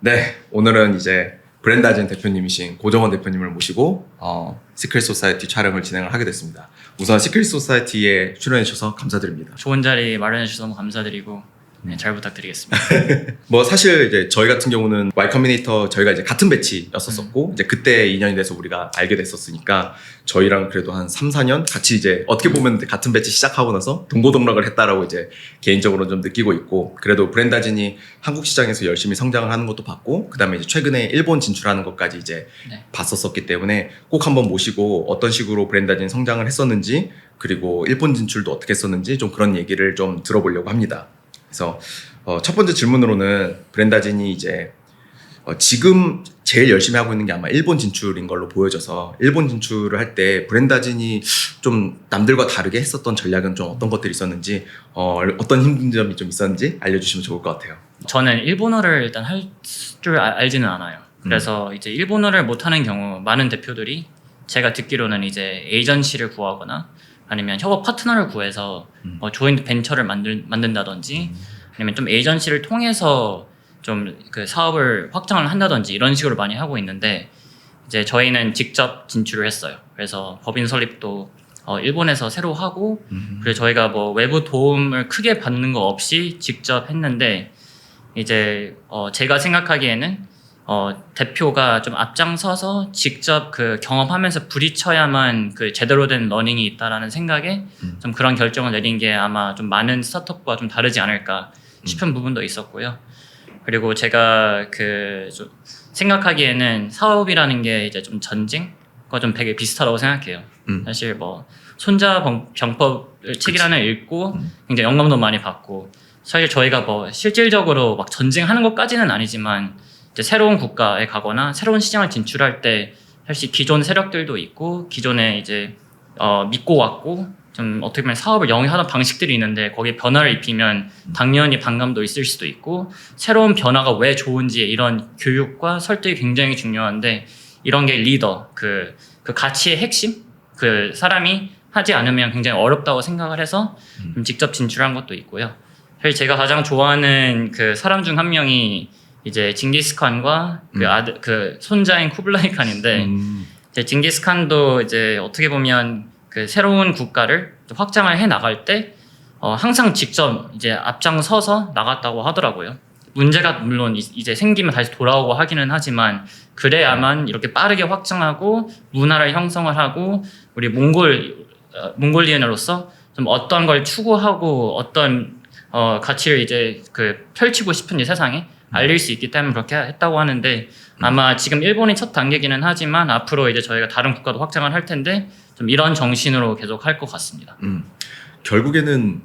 네, 오늘은 이제 브랜드아젠 대표님이신 고정원 대표님을 모시고 시크릿 소사이티 촬영을 진행을 하게 됐습니다. 우선 시크릿 소사이티에 출연해 주셔서 감사드립니다. 좋은 자리 마련해 주셔서 너무 감사드리고 네, 잘 부탁드리겠습니다. 뭐 사실 이제 저희 같은 경우는 Y 커뮤니터 저희가 이제 같은 배치였었고 이제 그때 인연이 돼서 우리가 알게 됐었으니까 저희랑 그래도 한 3, 4년 같이 이제 어떻게 보면 같은 배치 시작하고 나서 동고동락을 했다라고 이제 개인적으로 좀 느끼고 있고, 그래도 브랜드아진이 한국 시장에서 열심히 성장을 하는 것도 봤고 그다음에 이제 최근에 일본 진출하는 것까지 이제 봤었기 때문에 꼭 한번 모시고 어떤 식으로 브랜드아진이 성장을 했었는지, 그리고 일본 진출도 어떻게 했었는지 좀 그런 얘기를 좀 들어보려고 합니다. 그래서 첫 번째 질문으로는 브랜드아진이 이제 지금 제일 열심히 하고 있는 게 아마 일본 진출인 걸로 보여져서, 일본 진출을 할 때 브랜드아진이 좀 남들과 다르게 했었던 전략은 좀 어떤 것들이 있었는지, 어떤 힘든 점이 좀 있었는지 알려주시면 좋을 것 같아요. 저는 일본어를 일단 할 줄 알지는 않아요. 그래서 이제 일본어를 못하는 경우 많은 대표들이 제가 듣기로는 이제 에이전시를 구하거나 아니면 협업 파트너를 구해서 조인트 벤처를 만든다든지 아니면 좀 에이전시를 통해서 좀 그 사업을 확장을 한다든지 이런 식으로 많이 하고 있는데, 이제 저희는 직접 진출을 했어요. 그래서 법인 설립도 일본에서 새로 하고, 그리고 저희가 뭐 외부 도움을 크게 받는 거 없이 직접 했는데, 이제 제가 생각하기에는 대표가 좀 앞장서서 직접 그 경험하면서 부딪혀야만 그 제대로 된 러닝이 있다라는 생각에 좀 그런 결정을 내린 게 아마 좀 많은 스타트업과 좀 다르지 않을까 싶은 부분도 있었고요. 그리고 제가 그 좀 생각하기에는 사업이라는 게 이제 좀 전쟁과 좀 되게 비슷하다고 생각해요. 사실 뭐 손자 병법을 책이라는 읽고 굉장히 영감도 많이 받고, 사실 저희가 뭐 실질적으로 막 전쟁하는 것까지는 아니지만 이제 새로운 국가에 가거나 새로운 시장을 진출할 때 사실 기존 세력들도 있고 기존에 이제 믿고 왔고 좀 어떻게 보면 사업을 영위하던 방식들이 있는데 거기에 변화를 입히면 당연히 반감도 있을 수도 있고, 새로운 변화가 왜 좋은지 이런 교육과 설득이 굉장히 중요한데, 이런 게 리더 그 가치의 핵심 그 사람이 하지 않으면 굉장히 어렵다고 생각을 해서 좀 직접 진출한 것도 있고요. 사실 제가 가장 좋아하는 그 사람 중 한 명이 이제 징기스칸과 그 손자인 쿠블라이 칸인데, 이제 징기스칸도 이제 어떻게 보면 그 새로운 국가를 확장을 해 나갈 때 항상 직접 이제 앞장서서 나갔다고 하더라고요. 문제가 물론 이제 생기면 다시 돌아오고 하기는 하지만 그래야만 이렇게 빠르게 확장하고 문화를 형성을 하고 우리 몽골리언으로서 좀 어떤 걸 추구하고 어떤 가치를 이제 그 펼치고 싶은지 세상에 알릴 수 있기 때문에 그렇게 했다고 하는데, 아마 지금 일본이 첫 단계기는 하지만 앞으로 이제 저희가 다른 국가도 확장을 할 텐데 좀 이런 정신으로 계속 할 것 같습니다. 결국에는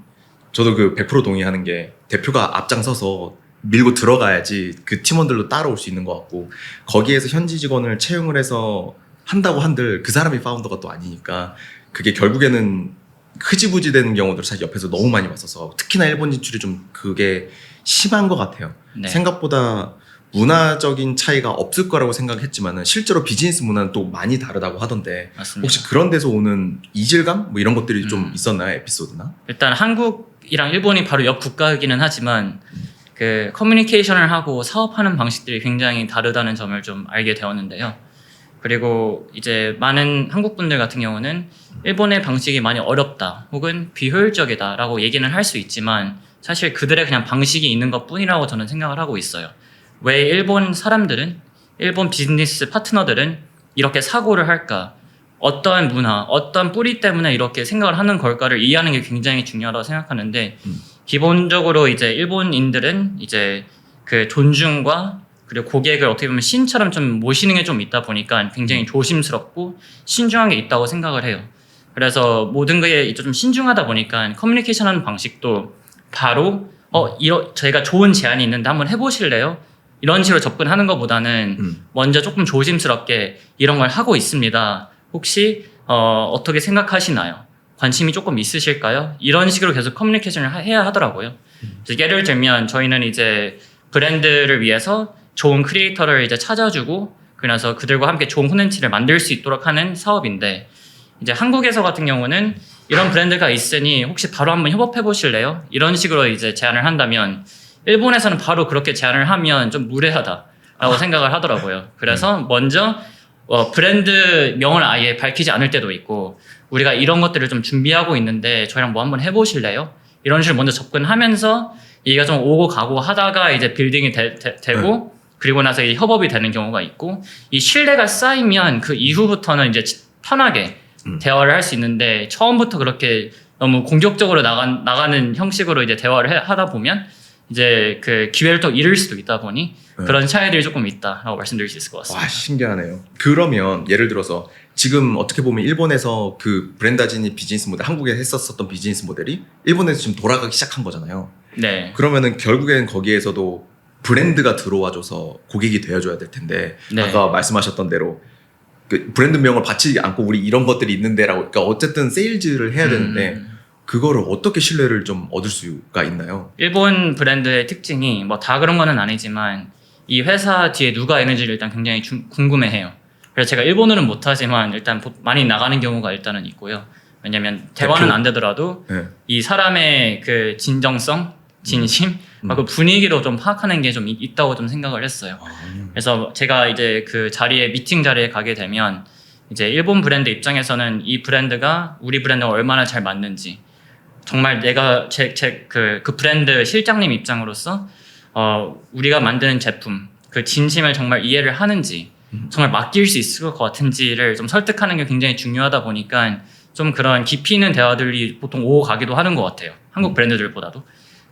저도 그 100% 동의하는 게, 대표가 앞장서서 밀고 들어가야지 그 팀원들도 따라올 수 있는 것 같고, 거기에서 현지 직원을 채용을 해서 한다고 한들 그 사람이 파운더가 또 아니니까 그게 결국에는 흐지부지 되는 경우들 사실 옆에서 너무 많이 봤어서, 특히나 일본 진출이 좀 그게 심한 것 같아요. 네. 생각보다 문화적인 차이가 없을 거라고 생각했지만은 실제로 비즈니스 문화는 또 많이 다르다고 하던데, 맞습니다. 혹시 그런 데서 오는 이질감 뭐 이런 것들이 좀 있었나요, 에피소드나? 일단 한국이랑 일본이 바로 옆 국가이기는 하지만 그 커뮤니케이션을 하고 사업하는 방식들이 굉장히 다르다는 점을 좀 알게 되었는데요. 그리고 이제 많은 한국 분들 같은 경우는 일본의 방식이 많이 어렵다 혹은 비효율적이다라고 얘기는 할 수 있지만, 사실 그들의 그냥 방식이 있는 것 뿐이라고 저는 생각을 하고 있어요. 왜 일본 사람들은, 일본 비즈니스 파트너들은 이렇게 사고를 할까? 어떠한 문화, 어떤 뿌리 때문에 이렇게 생각을 하는 걸까를 이해하는 게 굉장히 중요하다고 생각하는데, 기본적으로 이제 일본인들은 이제 그 존중과 그리고 고객을 어떻게 보면 신처럼 좀 모시는 게 좀 있다 보니까 굉장히 조심스럽고 신중한 게 있다고 생각을 해요. 그래서 모든 게 좀 신중하다 보니까 커뮤니케이션 하는 방식도 바로 저희가 좋은 제안이 있는데 한번 해보실래요? 이런 식으로 접근하는 것보다는 먼저 조금 조심스럽게 이런 걸 하고 있습니다. 혹시 어떻게 생각하시나요? 관심이 조금 있으실까요? 이런 식으로 계속 커뮤니케이션을 해야 하더라고요. 예를 들면 저희는 이제 브랜드를 위해서 좋은 크리에이터를 이제 찾아주고, 그래서 그들과 함께 좋은 콘텐츠를 만들 수 있도록 하는 사업인데, 이제 한국에서 같은 경우는 이런 브랜드가 있으니 혹시 바로 한번 협업해 보실래요? 이런 식으로 이제 제안을 한다면, 일본에서는 바로 그렇게 제안을 하면 좀 무례하다 라고 생각을 하더라고요. 그래서 먼저 브랜드 명을 아예 밝히지 않을 때도 있고 우리가 이런 것들을 좀 준비하고 있는데 저희랑 뭐 한번 해보실래요? 이런 식으로 먼저 접근하면서 얘가 좀 오고 가고 하다가 이제 빌딩이 되고 그리고 나서 이제 협업이 되는 경우가 있고 이 신뢰가 쌓이면 그 이후부터는 이제 편하게 대화를 할 수 있는데 처음부터 그렇게 너무 공격적으로 나가는 형식으로 이제 대화를 하다 보면 이제 그 기회를 또 잃을 수도 있다 보니 그런 차이들이 조금 있다라고 말씀드릴 수 있을 것 같습니다. 와, 신기하네요. 그러면 예를 들어서 지금 어떻게 보면 일본에서 그 브랜다지니 비즈니스 모델, 한국에 했었던 비즈니스 모델이 일본에서 지금 돌아가기 시작한 거잖아요. 네. 그러면은 결국엔 거기에서도 브랜드가 들어와줘서 고객이 되어줘야 될 텐데 네. 아까 말씀하셨던 대로 그 브랜드명을 받지 않고 우리 이런 것들이 있는데라고, 그러니까 어쨌든 세일즈를 해야 되는데 그거를 어떻게 신뢰를 좀 얻을 수가 있나요? 일본 브랜드의 특징이 뭐 다 그런 거는 아니지만 이 회사 뒤에 누가 있는지를 일단 굉장히 궁금해해요. 그래서 제가 일본어는 못하지만 일단 많이 나가는 경우가 일단은 있고요. 왜냐면 대화는 안 되더라도 네. 이 사람의 그 진정성, 진심, 그 분위기로 좀 파악하는 게 좀 있다고 좀 생각을 했어요. 그래서 제가 이제 그 자리에 미팅 자리에 가게 되면 이제 일본 브랜드 입장에서는 이 브랜드가 우리 브랜드와 얼마나 잘 맞는지 정말 내가 그 브랜드 실장님 입장으로서 우리가 만드는 제품 그 진심을 정말 이해를 하는지 정말 맡길 수 있을 것 같은지를 좀 설득하는 게 굉장히 중요하다 보니까 좀 그런 깊이 있는 대화들이 보통 오고 가기도 하는 것 같아요. 한국 브랜드들보다도.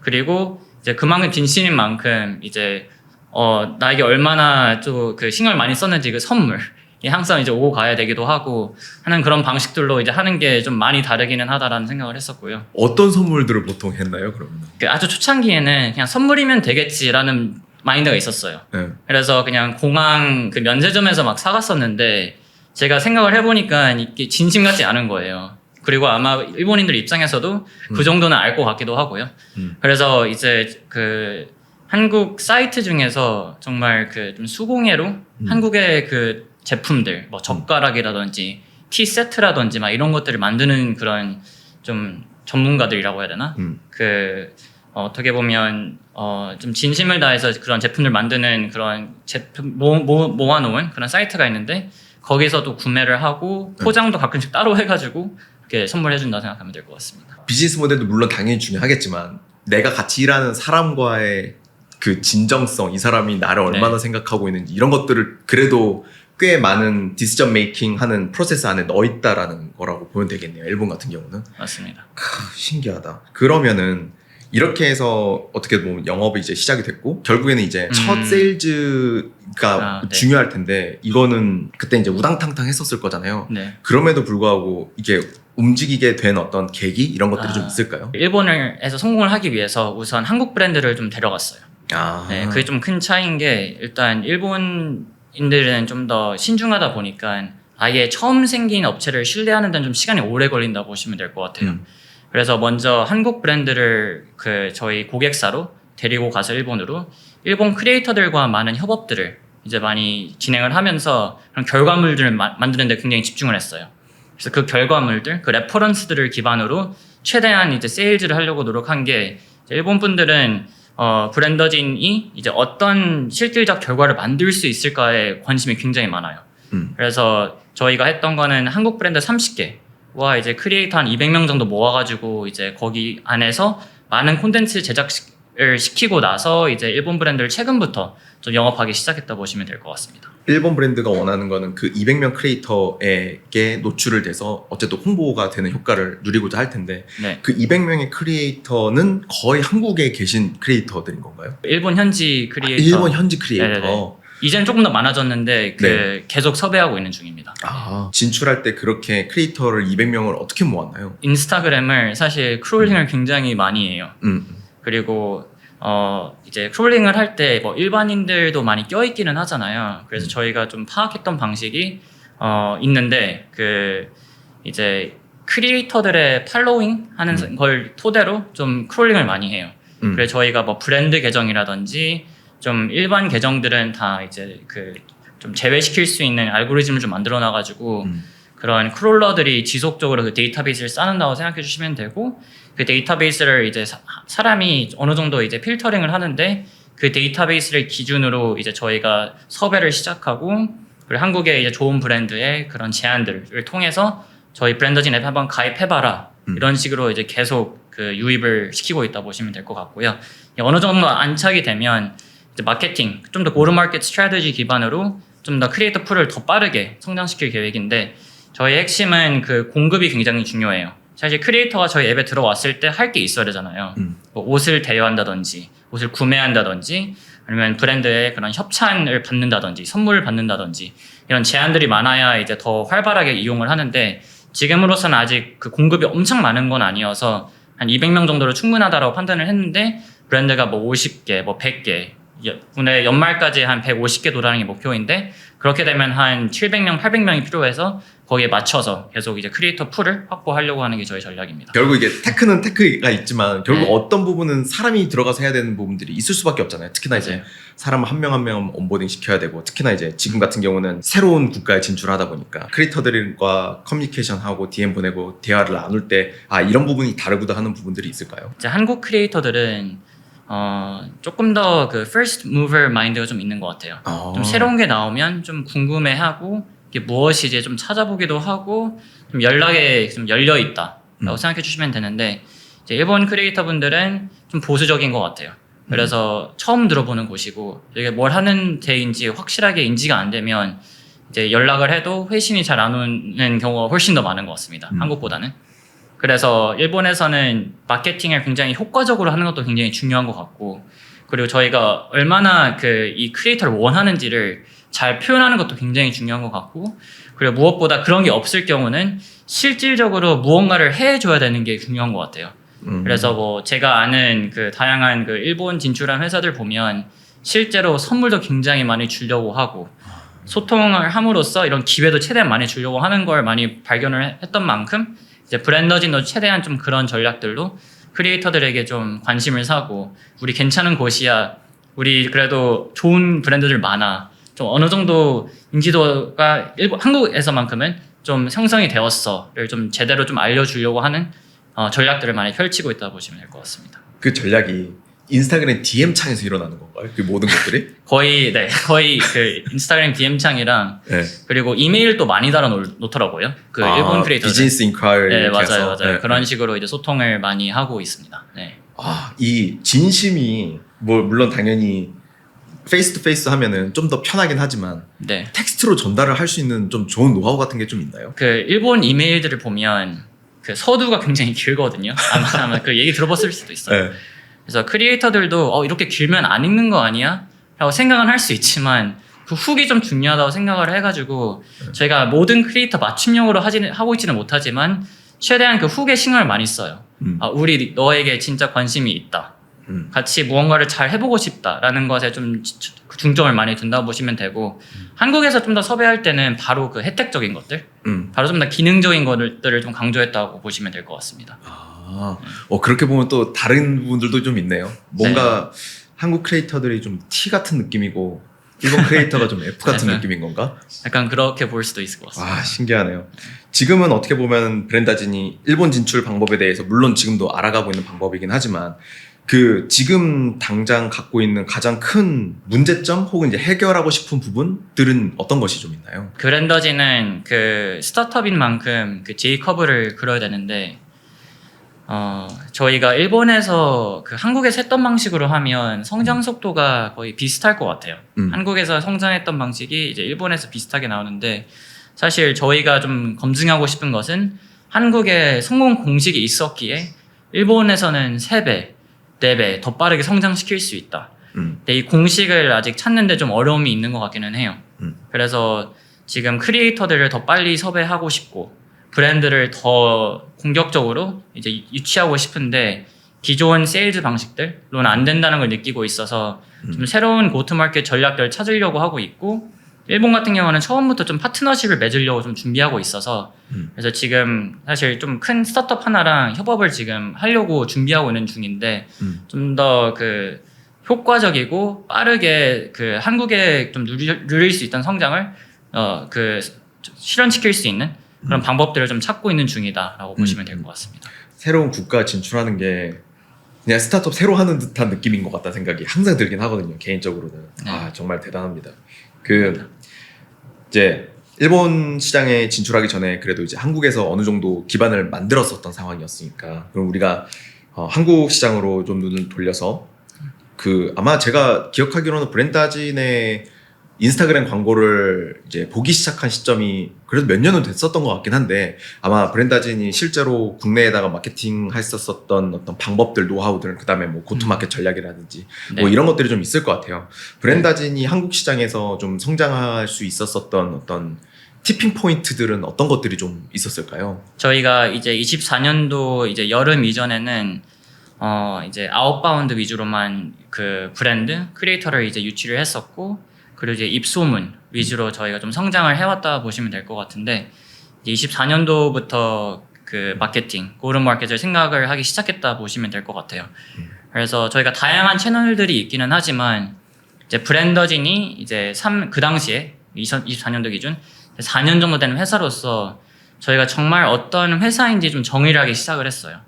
그리고 이제 그만큼 진심인 만큼 이제 나에게 얼마나 좀 그 신경을 많이 썼는지 그 선물 항상 이제 오고 가야 되기도 하고 하는 그런 방식들로 이제 하는 게 좀 많이 다르기는 하다라는 생각을 했었고요. 어떤 선물들을 보통 했나요, 그러면? 그 아주 초창기에는 그냥 선물이면 되겠지라는 마인드가 있었어요. 네. 그래서 그냥 공항 그 면세점에서 막 사갔었는데 제가 생각을 해보니까 이게 진심 같지 않은 거예요. 그리고 아마 일본인들 입장에서도 그 정도는 알 것 같기도 하고요. 그래서 이제 그 한국 사이트 중에서 정말 그 좀 수공예로 한국의 그 제품들, 뭐 젓가락이라든지 티 세트라든지 막 이런 것들을 만드는 그런 좀 전문가들이라고 해야 되나? 그 어떻게 보면 좀 진심을 다해서 그런 제품들 만드는 그런 제품 모아놓은 그런 사이트가 있는데 거기서도 구매를 하고 포장도 가끔씩 따로 해가지고 이렇게 선물해준다 생각하면 될 것 같습니다. 비즈니스 모델도 물론 당연히 중요하겠지만 내가 같이 일하는 사람과의 그 진정성, 이 사람이 나를 얼마나 생각하고 있는지 이런 것들을 그래도 꽤 많은 디시전 메이킹 하는 프로세스 안에 넣어 있다라는 거라고 보면 되겠네요. 일본 같은 경우는. 맞습니다. 신기하다. 그러면은 이렇게 해서 어떻게 보면 영업이 이제 시작이 됐고 결국에는 이제 첫 세일즈가 중요할 텐데 이거는 그때 이제 우당탕탕 했었을 거잖아요. 네. 그럼에도 불구하고 이게 움직이게 된 어떤 계기 이런 것들이 좀 있을까요? 일본에서 성공을 하기 위해서 우선 한국 브랜드를 좀 데려갔어요. 아. 네, 그게 좀 큰 차이인 게 일단 일본인들은 좀 더 신중하다 보니까 아예 처음 생긴 업체를 신뢰하는 데는 좀 시간이 오래 걸린다고 보시면 될 것 같아요. 그래서 먼저 한국 브랜드를 그 저희 고객사로 데리고 가서 일본으로 일본 크리에이터들과 많은 협업들을 이제 많이 진행을 하면서 그런 결과물들을 만드는 데 굉장히 집중을 했어요. 그래서 그 결과물들, 그 레퍼런스들을 기반으로 최대한 이제 세일즈를 하려고 노력한 게 일본 분들은 브랜더진이 이제 어떤 실질적 결과를 만들 수 있을까에 관심이 굉장히 많아요. 그래서 저희가 했던 거는 한국 브랜드 30개와 이제 크리에이터 한 200명 정도 모아가지고 이제 거기 안에서 많은 콘텐츠 제작을 시키고 나서 이제 일본 브랜드를 최근부터 좀 영업하기 시작했다 보시면 될 것 같습니다. 일본 브랜드가 원하는 거는 그 200명 크리에이터에게 노출을 돼서 어쨌든 홍보가 되는 효과를 누리고자 할 텐데 네. 그 200명의 크리에이터는 거의 한국에 계신 크리에이터들인 건가요? 일본 현지 크리에이터. 일본 현지 크리에이터. 네네네. 이제는 조금 더 많아졌는데 계속 섭외하고 있는 중입니다. 진출할 때 그렇게 크리에이터를 200명을 어떻게 모았나요? 인스타그램을 사실 크롤링을 굉장히 많이 해요. 그리고 이제 크롤링을 할 때 뭐 일반인들도 많이 껴있기는 하잖아요. 그래서 저희가 좀 파악했던 방식이 있는데 그 이제 크리에이터들의 팔로잉 하는 걸 토대로 좀 크롤링을 많이 해요. 그래서 저희가 뭐 브랜드 계정이라든지 좀 일반 계정들은 다 이제 그 좀 제외시킬 수 있는 알고리즘을 좀 만들어 놔가지고 그런 크롤러들이 지속적으로 그 데이터베이스를 쌓는다고 생각해 주시면 되고 그 데이터베이스를 이제 사람이 어느 정도 이제 필터링을 하는데 그 데이터베이스를 기준으로 이제 저희가 섭외를 시작하고 그리고 한국의 이제 좋은 브랜드의 그런 제안들을 통해서 저희 브랜더진 앱 한번 가입해봐라 이런 식으로 이제 계속 그 유입을 시키고 있다 보시면 될 것 같고요. 어느 정도 안착이 되면 이제 마케팅, 좀 더 고르마켓 스트래티지 기반으로 좀 더 크리에이터 풀을 더 빠르게 성장시킬 계획인데 저희 핵심은 그 공급이 굉장히 중요해요. 사실 크리에이터가 저희 앱에 들어왔을 때 할 게 있어야 되잖아요. 뭐 옷을 대여한다든지 옷을 구매한다든지 아니면 브랜드의 그런 협찬을 받는다든지 선물을 받는다든지 이런 제안들이 많아야 이제 더 활발하게 이용을 하는데 지금으로서는 아직 그 공급이 엄청 많은 건 아니어서 한 200명 정도로 충분하다라고 판단을 했는데 브랜드가 뭐 50개, 뭐 100개 오늘 연말까지 한 150개 도달하는 게 목표인데 그렇게 되면 한 700명, 800명이 필요해서 거기에 맞춰서 계속 이제 크리에이터 풀을 확보하려고 하는 게 저희 전략입니다. 결국 이게 테크는 테크가 있지만 결국 네. 어떤 부분은 사람이 들어가서 해야 되는 부분들이 있을 수밖에 없잖아요. 특히나 이제 맞아요. 사람 한 명 한 명 온보딩 시켜야 되고 특히나 이제 지금 같은 경우는 새로운 국가에 진출하다 보니까 크리에이터들과 커뮤니케이션하고 DM 보내고 대화를 나눌 때 아 이런 부분이 다르구나 하는 부분들이 있을까요? 이제 한국 크리에이터들은 조금 더 그 first mover 마인드가 좀 있는 것 같아요. 좀 새로운 게 나오면 좀 궁금해하고 이게 무엇이지 좀 찾아보기도 하고 좀 연락에 좀 열려 있다라고 생각해 주시면 되는데 이제 일본 크리에이터 분들은 좀 보수적인 것 같아요. 그래서 처음 들어보는 곳이고 이게 뭘 하는 데인지 확실하게 인지가 안 되면 이제 연락을 해도 회신이 잘 안 오는 경우가 훨씬 더 많은 것 같습니다. 한국보다는. 그래서 일본에서는 마케팅을 굉장히 효과적으로 하는 것도 굉장히 중요한 것 같고 그리고 저희가 얼마나 그 이 크리에이터를 원하는지를 잘 표현하는 것도 굉장히 중요한 것 같고 그리고 무엇보다 그런 게 없을 경우는 실질적으로 무언가를 해줘야 되는 게 중요한 것 같아요. 그래서 뭐 제가 아는 그 다양한 그 일본 진출한 회사들 보면 실제로 선물도 굉장히 많이 주려고 하고 소통을 함으로써 이런 기회도 최대한 많이 주려고 하는 걸 많이 발견을 했던 만큼 이제 브랜더진도 최대한 좀 그런 전략들로 크리에이터들에게 좀 관심을 사고 우리 괜찮은 곳이야 우리 그래도 좋은 브랜드들 많아 좀 어느 정도 인지도가 한국에서만큼은 좀 형성이 되었어를 좀 제대로 좀 알려주려고 하는 전략들을 많이 펼치고 있다고 보시면 될 것 같습니다. 그 전략이 인스타그램 DM 창에서 일어나는 건가요? 그 모든 것들이? 거의 그 인스타그램 DM 창이랑 네. 그리고 이메일도 많이 달아 놓더라고요. 그 일본 크리에이터들. 비즈니스 인콰이리 네, 이렇게 맞아요. 해서. 네, 그런 네. 식으로 이제 소통을 많이 하고 있습니다. 네. 이 진심이 뭐 물론 당연히 페이스 투 페이스 하면은 좀 더 편하긴 하지만 네. 텍스트로 전달을 할 수 있는 좀 좋은 노하우 같은 게 좀 있나요? 그 일본 이메일들을 보면 그 서두가 굉장히 길거든요. 아마 그 얘기 들어봤을 수도 있어요. 네. 그래서 크리에이터들도 이렇게 길면 안 읽는 거 아니야? 라고 생각은 할 수 있지만 그 훅이 좀 중요하다고 생각을 해가지고 저희가 모든 크리에이터 맞춤형으로 하고 있지는 못하지만 최대한 그 훅에 신경을 많이 써요. 우리 너에게 진짜 관심이 있다. 같이 무언가를 잘 해보고 싶다라는 것에 좀 중점을 많이 둔다고 보시면 되고 한국에서 좀 더 섭외할 때는 바로 그 혜택적인 것들 바로 좀 더 기능적인 것들을 좀 강조했다고 보시면 될 것 같습니다. 그렇게 보면 또 다른 부분들도 좀 있네요. 뭔가 한국 크리에이터들이 좀 T 같은 느낌이고 일본 크리에이터가 좀 F 같은 네. 느낌인 건가? 약간 그렇게 볼 수도 있을 것 같습니다. 신기하네요. 지금은 어떻게 보면 브랜다진이 일본 진출 방법에 대해서 물론 지금도 알아가고 있는 방법이긴 하지만 그 지금 당장 갖고 있는 가장 큰 문제점 혹은 이제 해결하고 싶은 부분들은 어떤 것이 좀 있나요? 그랜더지는 그 스타트업인 만큼 그 J 커브를 그려야 되는데 저희가 일본에서 그 한국에서 했던 방식으로 하면 성장 속도가 거의 비슷할 것 같아요. 한국에서 성장했던 방식이 이제 일본에서 비슷하게 나오는데 사실 저희가 좀 검증하고 싶은 것은 한국에 성공 공식이 있었기에 일본에서는 3배, 4배 더 빠르게 성장시킬 수 있다. 근데 이 공식을 아직 찾는데 좀 어려움이 있는 것 같기는 해요. 그래서 지금 크리에이터들을 더 빨리 섭외하고 싶고 브랜드를 더 공격적으로 이제 유치하고 싶은데 기존 세일즈 방식들로는 안 된다는 걸 느끼고 있어서 좀 새로운 고트마켓 전략들을 찾으려고 하고 있고 일본 같은 경우는 처음부터 좀 파트너십을 맺으려고 좀 준비하고 있어서 그래서 지금 사실 좀 큰 스타트업 하나랑 협업을 지금 하려고 준비하고 있는 중인데 좀 더 그 효과적이고 빠르게 그 한국에 좀 누릴 수 있던 성장을 그 실현시킬 수 있는 그런 방법들을 좀 찾고 있는 중이다라고 보시면 될 것 같습니다. 새로운 국가 진출하는 게 그냥 스타트업 새로 하는 듯한 느낌인 것 같다는 생각이 항상 들긴 하거든요. 개인적으로는. 네. 아 정말 대단합니다. 이제 일본 시장에 진출하기 전에 그래도 이제 한국에서 어느 정도 기반을 만들었었던 상황이었으니까 그럼 우리가 한국 시장으로 좀 눈을 돌려서 아마 제가 기억하기로는 브랜다진의 인스타그램 광고를 이제 보기 시작한 시점이 그래도 몇 년은 됐었던 것 같긴 한데 아마 브랜다진이 실제로 국내에다가 마케팅 했었던 어떤 방법들, 노하우들, 그 다음에 뭐 고투마켓 전략이라든지 네. 뭐 이런 것들이 좀 있을 것 같아요. 브랜다진이 한국 시장에서 좀 성장할 수 있었던 어떤 티핑 포인트들은 어떤 것들이 좀 있었을까요? 저희가 이제 24년도 이제 여름 이전에는 이제 아웃바운드 위주로만 그 브랜드 크리에이터를 이제 유치를 했었고 그리고 이제 입소문 위주로 저희가 좀 성장을 해왔다 보시면 될 것 같은데 24년도부터 그 마케팅, 고르마켓을 생각을 하기 시작했다 보시면 될 것 같아요. 그래서 저희가 다양한 채널들이 있기는 하지만 이제 브랜더진이 이제 그 당시에 2024년도 기준 4년 정도 된 회사로서 저희가 정말 어떤 회사인지 좀 정의를 하기 시작을 했어요.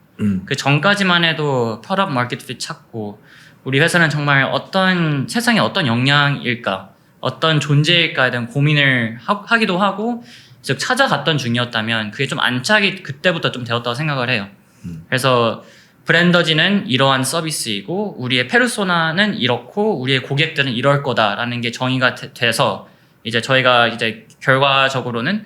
그 전까지만 해도 프로덕트 마켓 핏 찾고 우리 회사는 정말 세상에 어떤 역량일까 어떤 존재일까에 대한 고민을 하기도 하고 즉 찾아갔던 중이었다면 그게 좀 안착이 그때부터 좀 되었다고 생각을 해요. 그래서 브랜더진은 이러한 서비스이고 우리의 페르소나는 이렇고 우리의 고객들은 이럴 거다라는 게 정의가 돼서 이제 저희가 이제 결과적으로는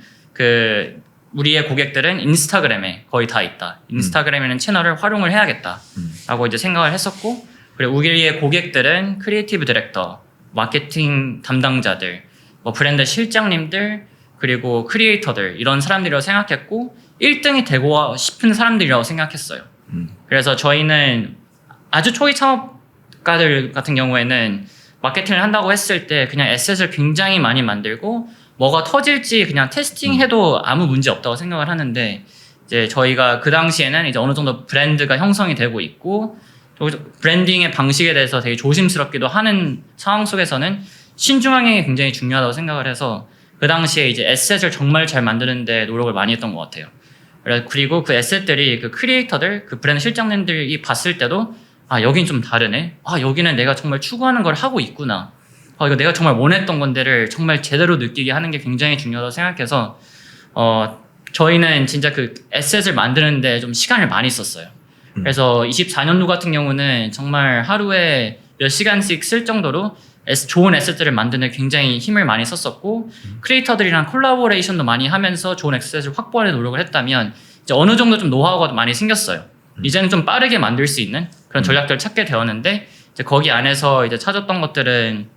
우리의 고객들은 인스타그램에 거의 다 있다. 인스타그램에는 채널을 활용을 해야겠다라고 이제 생각을 했었고 그리고 우리의 고객들은 크리에이티브 디렉터 마케팅 담당자들, 뭐 브랜드 실장님들, 그리고 크리에이터들 이런 사람들이라고 생각했고 1등이 되고 싶은 사람들이라고 생각했어요. 그래서 저희는 아주 초기 창업가들 같은 경우에는 마케팅을 한다고 했을 때 그냥 에셋을 굉장히 많이 만들고 뭐가 터질지 그냥 테스팅해도 아무 문제 없다고 생각을 하는데 이제 저희가 그 당시에는 이제 어느 정도 브랜드가 형성이 되고 있고 브랜딩의 방식에 대해서 되게 조심스럽기도 하는 상황 속에서는 신중하게 굉장히 중요하다고 생각을 해서 그 당시에 이제 에셋을 정말 잘 만드는데 노력을 많이 했던 것 같아요. 그리고 그 에셋들이 그 크리에이터들, 그 브랜드 실장님들이 봤을 때도 아 여긴 좀 다르네. 아 여기는 내가 정말 추구하는 걸 하고 있구나. 이거 내가 정말 원했던 건데를 정말 제대로 느끼게 하는 게 굉장히 중요하다고 생각해서 저희는 진짜 그 에셋을 만드는데 좀 시간을 많이 썼어요. 그래서 24년도 같은 경우는 정말 하루에 몇 시간씩 쓸 정도로 좋은 에셋들을 만드는 데 굉장히 힘을 많이 썼었고 크리에이터들이랑 콜라보레이션도 많이 하면서 좋은 에셋을 확보하는 노력을 했다면 이제 어느 정도 좀 노하우가 많이 생겼어요. 이제는 좀 빠르게 만들 수 있는 그런 전략들을 찾게 되었는데 이제 거기 안에서 이제 찾았던 것들은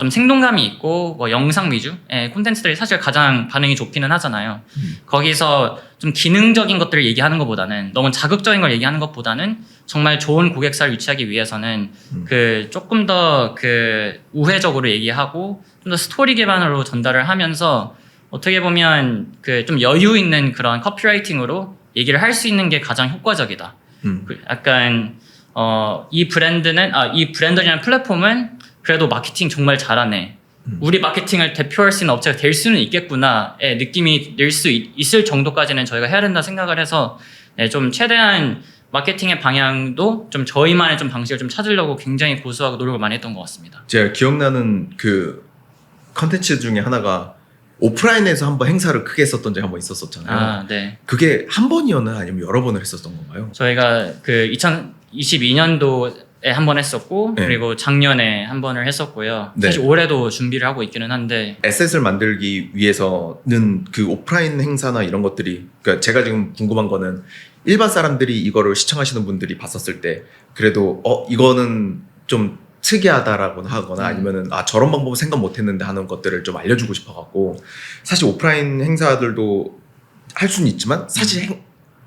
좀 생동감이 있고 뭐 영상 위주의 콘텐츠들이 사실 가장 반응이 좋기는 하잖아요. 거기서 좀 기능적인 것들을 얘기하는 것보다는 너무 자극적인 걸 얘기하는 것보다는 정말 좋은 고객사를 유치하기 위해서는 조금 더 우회적으로 얘기하고 좀 더 스토리 기반으로 전달을 하면서 어떻게 보면 좀 여유 있는 그런 커피라이팅으로 얘기를 할 수 있는 게 가장 효과적이다. 약간 이 브랜드라는 플랫폼은 그래도 마케팅 정말 잘하네. 우리 마케팅을 대표할 수 있는 업체가 될 수는 있겠구나의 느낌이 낼 수 있을 정도까지는 저희가 해야 된다 생각을 해서 좀 최대한 마케팅의 방향도 좀 저희만의 좀 방식을 좀 찾으려고 굉장히 고수하고 노력을 많이 했던 것 같습니다. 제가 기억나는 컨텐츠 중에 하나가 오프라인에서 한번 행사를 크게 했었던 적이 한번 있었잖아요. 네. 그게 한 번이었나 아니면 여러 번을 했었던 건가요? 저희가 2022년도에 한 번 했었고 네. 그리고 작년에 한 번을 했었고요. 네. 사실 올해도 준비를 하고 있기는 한데 에셋을 만들기 위해서는 오프라인 행사나 이런 것들이 그러니까 제가 지금 궁금한 거는 일반 사람들이 이거를 시청하시는 분들이 봤었을 때 그래도 이거는 좀 특이하다라고 하거나 아니면은 저런 방법은 생각 못했는데 하는 것들을 좀 알려주고 싶어갖고 사실 오프라인 행사들도 할 수는 있지만 사실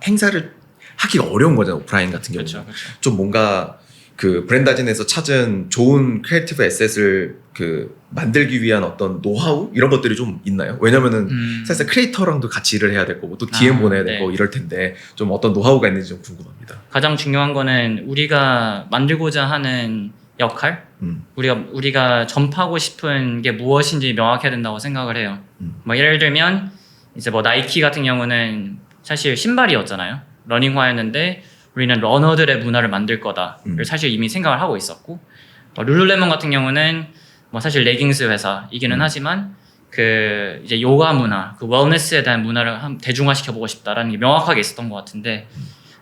행사를 하기가 어려운 거잖아요. 오프라인 같은 경우는. 그렇죠. 좀 뭔가 브랜다진에서 찾은 좋은 크리에이티브 에셋을 만들기 위한 어떤 노하우 이런 것들이 좀 있나요? 왜냐면은 사실 크리에이터랑도 같이 일을 해야 될 거고 또 DM 보내야 되고 네. 이럴 텐데 좀 어떤 노하우가 있는지 좀 궁금합니다. 가장 중요한 거는 우리가 만들고자 하는 역할, 우리가 전파하고 싶은 게 무엇인지 명확해야 된다고 생각을 해요. 뭐 예를 들면 이제 뭐 나이키 같은 경우는 사실 신발이었잖아요. 러닝화였는데 우리는 러너들의 문화를 만들 거다를 사실 이미 생각을 하고 있었고 룰루레몬 같은 경우는 뭐 사실 레깅스 회사이기는 하지만 그 이제 요가 문화, 그 웰네스에 대한 문화를 대중화시켜 보고 싶다라는 게 명확하게 있었던 것 같은데,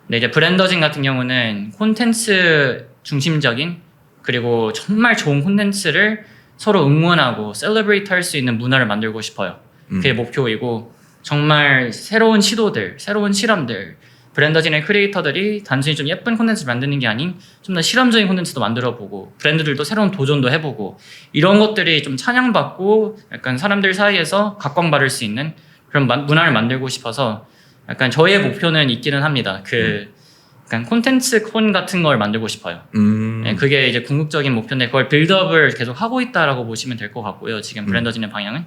근데 이제 브랜더진 같은 경우는 콘텐츠 중심적인 그리고 정말 좋은 콘텐츠를 서로 응원하고 셀러브레이트 할 수 있는 문화를 만들고 싶어요. 그게 목표이고 정말 새로운 시도들, 새로운 실험들, 브랜더진의 크리에이터들이 단순히 좀 예쁜 콘텐츠를 만드는 게 아닌 좀 더 실험적인 콘텐츠도 만들어보고 브랜드들도 새로운 도전도 해보고 이런 것들이 좀 찬양받고 약간 사람들 사이에서 각광받을 수 있는 그런 문화를 만들고 싶어서 약간 저의 목표는 있기는 합니다. 그 약간 콘텐츠 콘 같은 걸 만들고 싶어요. 네, 그게 이제 궁극적인 목표인데 그걸 빌드업을 계속 하고 있다라고 보시면 될 것 같고요. 지금 브랜더진의 방향은.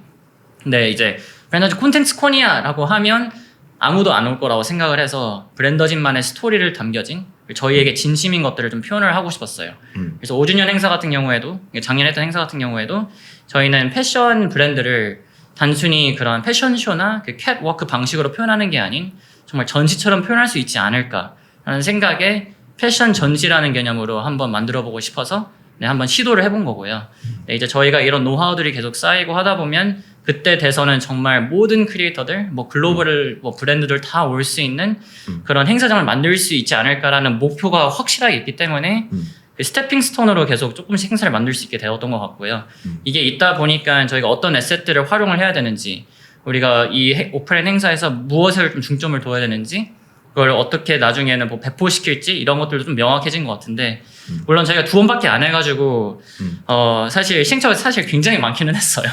근데 이제 브랜더진 콘텐츠 콘이야 라고 하면 아무도 안 올 거라고 생각을 해서 브랜더진만의 스토리를 담겨진 저희에게 진심인 것들을 좀 표현을 하고 싶었어요. 그래서 5주년 행사 같은 경우에도 작년에 했던 행사 같은 경우에도 저희는 패션 브랜드를 단순히 그런 패션쇼나 그 캣워크 방식으로 표현하는 게 아닌 정말 전시처럼 표현할 수 있지 않을까라는 생각에 패션 전시라는 개념으로 한번 만들어보고 싶어서 한번 시도를 해본 거고요. 이제 저희가 이런 노하우들이 계속 쌓이고 하다 보면 그때 돼서는 정말 모든 크리에이터들, 뭐 글로벌 뭐 브랜드들 다 올 수 있는 그런 행사장을 만들 수 있지 않을까라는 목표가 확실하게 있기 때문에 그 스태핑 스톤으로 계속 조금씩 행사를 만들 수 있게 되었던 것 같고요. 이게 있다 보니까 저희가 어떤 에셋들을 활용을 해야 되는지, 우리가 이 오프라인 행사에서 무엇을 좀 중점을 둬야 되는지, 그걸 어떻게 나중에는 뭐 배포시킬지 이런 것들도 좀 명확해진 것 같은데, 물론 저희가 2번밖에 안 해가지고 사실 시행착오가 사실 굉장히 많기는 했어요.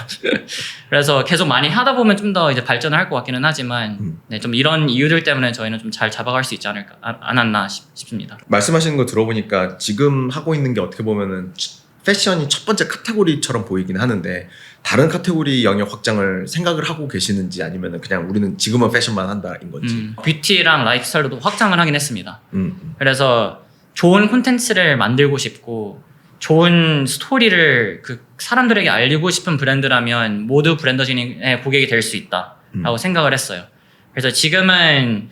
그래서 계속 많이 하다 보면 좀 더 이제 발전을 할 것 같기는 하지만 네, 좀 이런 이유들 때문에 저희는 좀 잘 잡아갈 수 있지 않았나 싶습니다. 말씀하시는 거 들어보니까 지금 하고 있는 게 어떻게 보면은 패션이 첫 번째 카테고리처럼 보이긴 하는데 다른 카테고리 영역 확장을 생각을 하고 계시는지 아니면 그냥 우리는 지금은 패션만 한다인 건지. 뷰티랑 라이프스타일도 확장을 하긴 했습니다. 그래서 좋은 콘텐츠를 만들고 싶고 좋은 스토리를 그 사람들에게 알리고 싶은 브랜드라면 모두 브랜더진의 고객이 될 수 있다라고 생각을 했어요. 그래서 지금은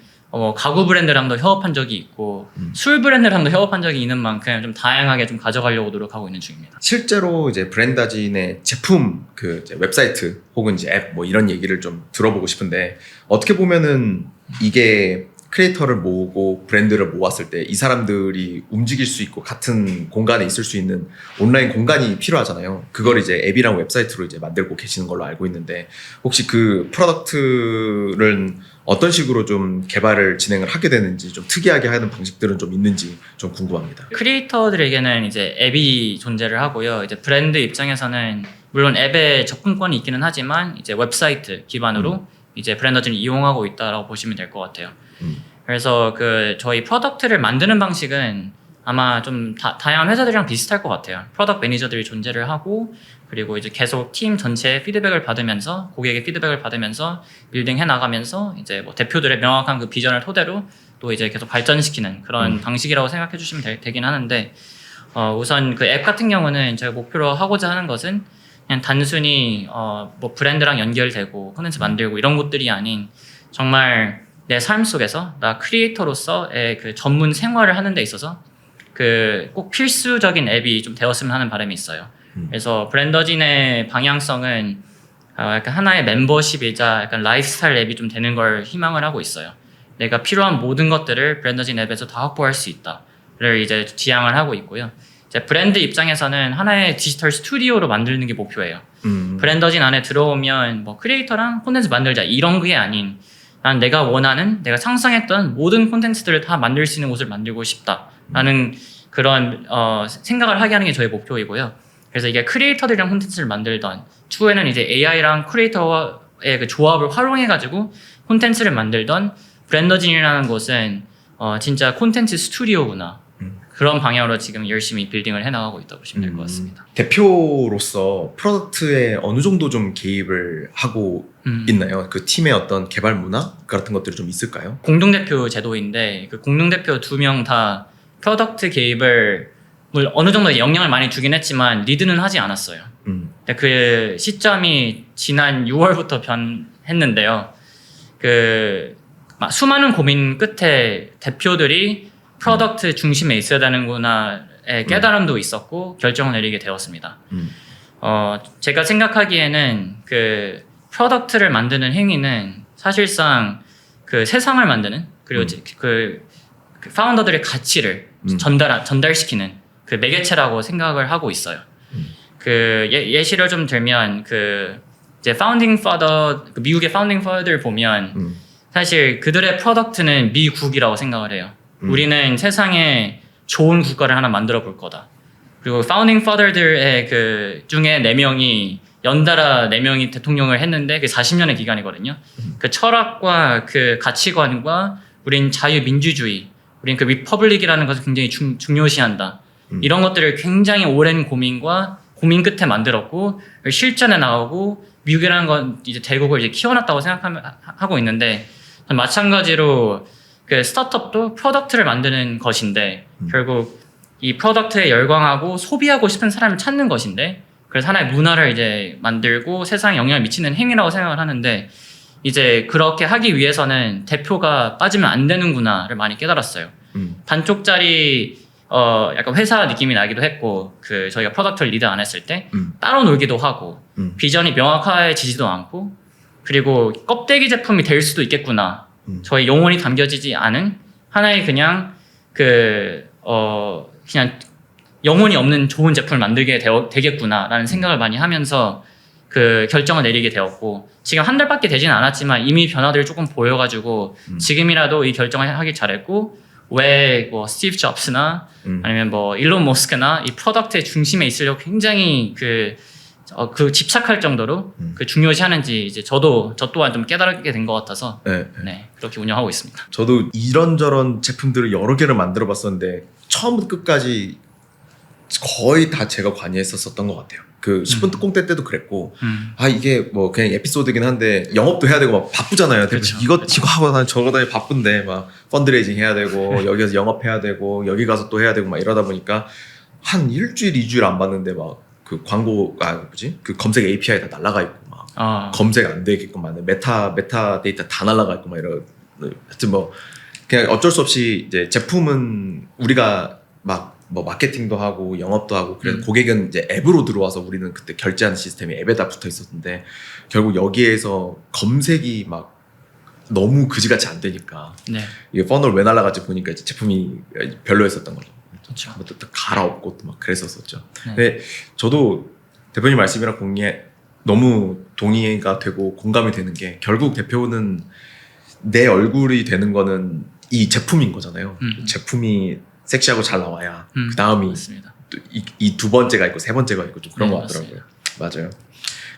가구 브랜드랑도 협업한 적이 있고 술 브랜드랑도 협업한 적이 있는 만큼 좀 다양하게 좀 가져가려고 노력하고 있는 중입니다. 실제로 이제 브랜더진의 제품 그 이제 웹사이트 혹은 이제 앱 뭐 이런 얘기를 좀 들어보고 싶은데, 어떻게 보면은 이게 크리에이터를 모으고 브랜드를 모았을 때 이 사람들이 움직일 수 있고 같은 공간에 있을 수 있는 온라인 공간이 필요하잖아요. 그걸 이제 앱이랑 웹사이트로 이제 만들고 계시는 걸로 알고 있는데, 혹시 그 프로덕트를 어떤 식으로 좀 개발을 진행을 하게 되는지, 좀 특이하게 하는 방식들은 좀 있는지 좀 궁금합니다. 크리에이터들에게는 이제 앱이 존재를 하고요. 이제 브랜드 입장에서는 물론 앱에 접근권이 있기는 하지만 이제 웹사이트 기반으로 이제 브랜더진을 이용하고 있다라고 보시면 될 것 같아요. 그래서 그 저희 프로덕트를 만드는 방식은 아마 좀 다양한 회사들이랑 비슷할 것 같아요. 프로덕트 매니저들이 존재를 하고 그리고 이제 계속 팀 전체의 피드백을 받으면서 고객의 피드백을 받으면서 빌딩해 나가면서 이제 뭐 대표들의 명확한 그 비전을 토대로 또 이제 계속 발전시키는 그런 방식이라고 생각해 주시면 되긴 하는데, 우선 그 앱 같은 경우는 저희가 목표로 하고자 하는 것은 그냥 단순히 뭐 브랜드랑 연결되고 콘텐츠 만들고 이런 것들이 아닌 정말 내 삶 속에서 나 크리에이터로서의 그 전문 생활을 하는 데 있어서 그 꼭 필수적인 앱이 좀 되었으면 하는 바람이 있어요. 그래서 브랜더진의 방향성은 약간 하나의 멤버십이자 약간 라이프스타일 앱이 좀 되는 걸 희망을 하고 있어요. 내가 필요한 모든 것들을 브랜더진 앱에서 다 확보할 수 있다를 이제 지향을 하고 있고요. 이제 브랜드 입장에서는 하나의 디지털 스튜디오로 만드는 게 목표예요. 브랜더진 안에 들어오면 뭐 크리에이터랑 콘텐츠 만들자 이런 게 아닌, 난 내가 원하는, 내가 상상했던 모든 콘텐츠들을 다 만들 수 있는 곳을 만들고 싶다라는 그런 생각을 하게 하는 게 저희 목표이고요. 그래서 이게 크리에이터들이랑 콘텐츠를 만들던, 추후에는 이제 AI랑 크리에이터의 그 조합을 활용해가지고 콘텐츠를 만들던 브랜더진이라는 곳은 진짜 콘텐츠 스튜디오구나. 그런 방향으로 지금 열심히 빌딩을 해나가고 있다고 보시면 될 것 같습니다. 대표로서 프로덕트에 어느 정도 좀 개입을 하고 있나요? 그 팀의 어떤 개발 문화 같은 것들이 좀 있을까요? 공동대표 제도인데 그 공동대표 2명 다 프로덕트 개입을 어느 정도 영향을 많이 주긴 했지만 리드는 하지 않았어요. 근데 그 시점이 지난 6월부터 변했는데요. 그 수많은 고민 끝에 대표들이 프로덕트 중심에 있어야 되는구나의 깨달음도 있었고 결정을 내리게 되었습니다. 제가 생각하기에는 그 프로덕트를 만드는 행위는 사실상 그 세상을 만드는 그리고 그 파운더들의 가치를 전달시키는 그 매개체라고 생각을 하고 있어요. 그 예시를 좀 들면 그 이제 파운딩 파더 미국의 파운딩 파더들 보면 사실 그들의 프로덕트는 미국이라고 생각을 해요. 우리는 세상에 좋은 국가를 하나 만들어 볼 거다. 그리고 파운딩 파더들의 그 중에 4명이 연달아 4명이 대통령을 했는데 그 40년의 기간이거든요. 그 철학과 그 가치관과 우린 자유민주주의, 우린 그 리퍼블릭이라는 것을 굉장히 중요시한다. 이런 것들을 굉장히 오랜 고민 끝에 만들었고 실전에 나오고 미국이라는 건 이제 대국을 이제 키워놨다고 생각하고 있는데 마찬가지로 그 스타트업도 프로덕트를 만드는 것인데 결국 이 프로덕트에 열광하고 소비하고 싶은 사람을 찾는 것인데 그래서 하나의 문화를 이제 만들고 세상에 영향을 미치는 행위라고 생각을 하는데 이제 그렇게 하기 위해서는 대표가 빠지면 안 되는구나를 많이 깨달았어요. 단쪽짜리 약간 회사 느낌이 나기도 했고 그 저희가 프로덕트를 리드 안 했을 때 따로 놀기도 하고 비전이 명확해지지도 않고 그리고 껍데기 제품이 될 수도 있겠구나. 저희 영혼이 담겨지지 않은 하나의 그냥 그냥 영혼이 없는 좋은 제품을 만들게 되겠구나라는 생각을 많이 하면서 그 결정을 내리게 되었고 지금 한 달밖에 되진 않았지만 이미 변화들이 조금 보여가지고 지금이라도 이 결정을 하길 잘했고 왜 뭐 스티브 잡스나 아니면 뭐 일론 머스크나 이 프로덕트의 중심에 있으려고 굉장히 그 집착할 정도로 그 중요시하는지 이제 저 또한 좀 깨달게 된 것 같아서 네, 그렇게 운영하고 있습니다. 저도 이런저런 제품들을 여러 개를 만들어 봤었는데 처음부터 끝까지 거의 다 제가 관여했었던 것 같아요. 그 10분 특공대 때도 그랬고 이게 뭐 그냥 에피소드긴 한데 영업도 해야 되고 막 바쁘잖아요. 그렇죠. 이거 하고 난 저거 다 바쁜데 막 펀드레이징 해야 되고 여기서 영업해야 되고 여기 가서 또 해야 되고 막 이러다 보니까 한 일주일 2주일 안 봤는데 막 그 광고가 그 검색 API 다 날라가 있고 막 검색 안 되게끔 막 메타 데이터 다 날라가 있고 막 하여튼 뭐 그냥 어쩔 수 없이 이제 제품은 우리가 막 뭐 마케팅도 하고 영업도 하고 그래서 고객은 이제 앱으로 들어와서 우리는 그때 결제하는 시스템이 앱에다 붙어 있었는데 결국 여기에서 검색이 막 너무 그지같이 안 되니까 이게 퍼널 왜 날라가지 보니까 이제 제품이 별로였었던 거죠. 그렇죠. 또 갈아엎고 또 막 그랬었죠. 근데 저도 대표님 말씀이랑 너무 동의가 되고 공감이 되는 게 결국 대표는 내 얼굴이 되는 거는 이 제품인 거잖아요. 제품이 섹시하고 잘 나와야 그 다음이 이 두 번째가 있고 세 번째가 있고 좀 그런 것 같더라고요. 맞아요.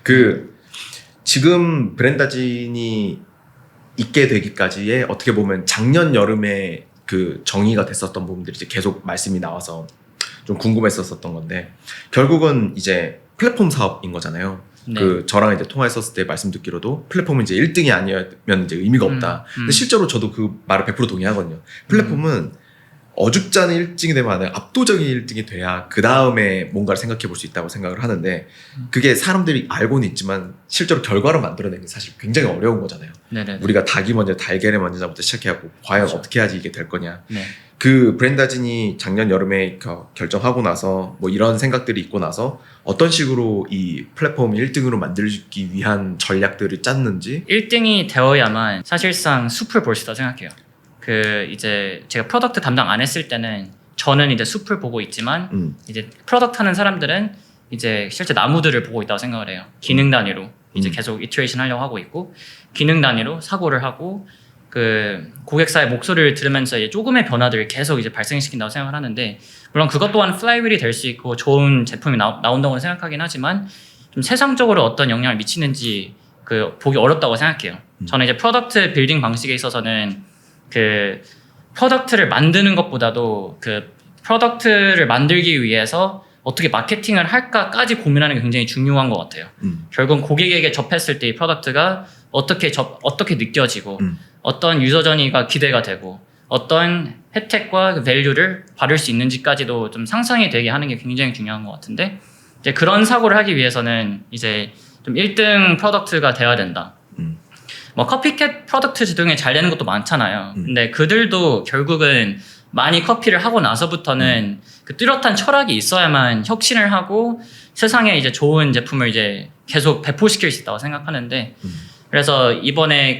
그 지금 브랜다진이 있게 되기까지의 어떻게 보면 작년 여름에 그 정의가 됐었던 부분들이 이제 계속 말씀이 나와서 좀 궁금했었던 건데 결국은 이제 플랫폼 사업인 거잖아요. 그 저랑 이제 통화했었을 때 말씀 듣기로도 플랫폼은 이제 1등이 아니면 이제 의미가 없다. 근데 실제로 저도 그 말을 100% 동의하거든요. 플랫폼은 어줍잖은 1등이 되면 안 돼요. 압도적인 1등이 돼야 그 다음에 뭔가를 생각해 볼 수 있다고 생각을 하는데 그게 사람들이 알고는 있지만 실제로 결과를 만들어내는 게 사실 굉장히 어려운 거잖아요. 우리가 닭이 먼저 달걀을 만지자부터 시작해갖고 과연 어떻게 해야지 이게 될 거냐. 그 브랜다진이 작년 여름에 결정하고 나서 뭐 이런 생각들이 있고 나서 어떤 식으로 이 플랫폼 1등으로 만들기 위한 전략들을 짰는지 1등이 되어야만 사실상 숲을 볼 수 있다고 생각해요. 그 이제 제가 프로덕트 담당 안 했을 때는 저는 이제 숲을 보고 있지만 이제 프로덕트 하는 사람들은 이제 실제 나무들을 보고 있다고 생각을 해요. 기능 단위로 이제 계속 이터레이션 하려고 하고 있고 기능 단위로 사고를 하고 그 고객사의 목소리를 들으면서 이제 조금의 변화들을 계속 이제 발생시킨다고 생각을 하는데 물론 그것 또한 플라이휠이 될 수 있고 좋은 제품이 나온다고 생각하긴 하지만 좀 세상적으로 어떤 영향을 미치는지 그 보기 어렵다고 생각해요. 저는 이제 프로덕트 빌딩 방식에 있어서는 그 프로덕트를 만드는 것보다도 그 프로덕트를 만들기 위해서 어떻게 마케팅을 할까까지 고민하는 게 굉장히 중요한 것 같아요. 결국은 고객에게 접했을 때 이 프로덕트가 어떻게 느껴지고 어떤 유저 저니가 기대가 되고 어떤 혜택과 그 밸류를 받을 수 있는지까지도 좀 상상이 되게 하는 게 굉장히 중요한 것 같은데 이제 그런 사고를 하기 위해서는 이제 좀 1등 프로덕트가 돼야 된다. 뭐 커피캣 프로덕트 중에 잘 되는 것도 많잖아요. 근데 그들도 결국은 많이 커피를 하고 나서부터는 그 뚜렷한 철학이 있어야만 혁신을 하고 세상에 이제 좋은 제품을 이제 계속 배포시킬 수 있다고 생각하는데 그래서 이번에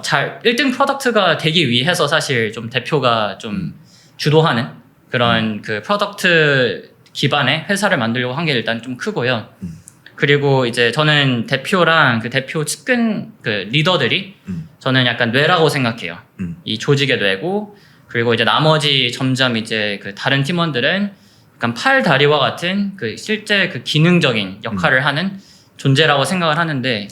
잘 1등 프로덕트가 되기 위해서 사실 좀 대표가 좀 주도하는 그런 그 프로덕트 기반의 회사를 만들려고 한 게 일단 좀 크고요. 그리고 이제 저는 대표랑 그 대표 측근 그 리더들이 저는 약간 뇌라고 생각해요. 이 조직의 뇌고 그리고 이제 나머지 점점 이제 그 다른 팀원들은 약간 팔 다리와 같은 그 실제 그 기능적인 역할을 하는 존재라고 생각을 하는데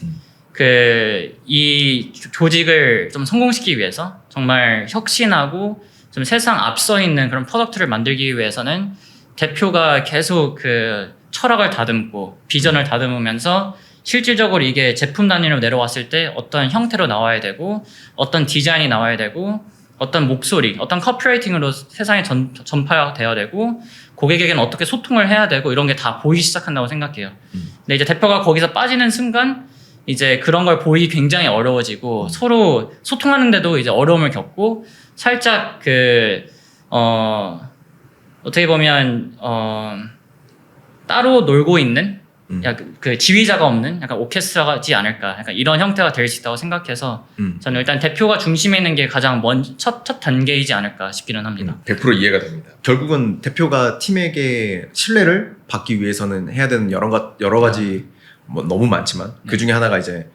이 조직을 좀 성공시키기 위해서 정말 혁신하고 좀 세상 앞서 있는 그런 프로덕트를 만들기 위해서는 대표가 계속 그 철학을 다듬고 비전을 다듬으면서 실질적으로 이게 제품 단위로 내려왔을 때 어떤 형태로 나와야 되고 어떤 디자인이 나와야 되고 어떤 목소리, 어떤 커피라이팅으로 세상에 전파되어야 되고 고객에게는 어떻게 소통을 해야 되고 이런 게 다 보이기 시작한다고 생각해요. 근데 이제 대표가 거기서 빠지는 순간 이제 그런 걸 보이기 굉장히 어려워지고 서로 소통하는데도 이제 어려움을 겪고 살짝 어떻게 보면 따로 놀고 있는 그 지휘자가 없는 약간 오케스트라지 않을까 약간 이런 형태가 될 수 있다고 생각해서 저는 일단 대표가 중심에 있는 게 가장 첫 단계이지 않을까 싶기는 합니다. 100% 이해가 됩니다. 결국은 대표가 팀에게 신뢰를 받기 위해서는 해야 되는 여러 가지 뭐 너무 많지만 그 중에 하나가 이제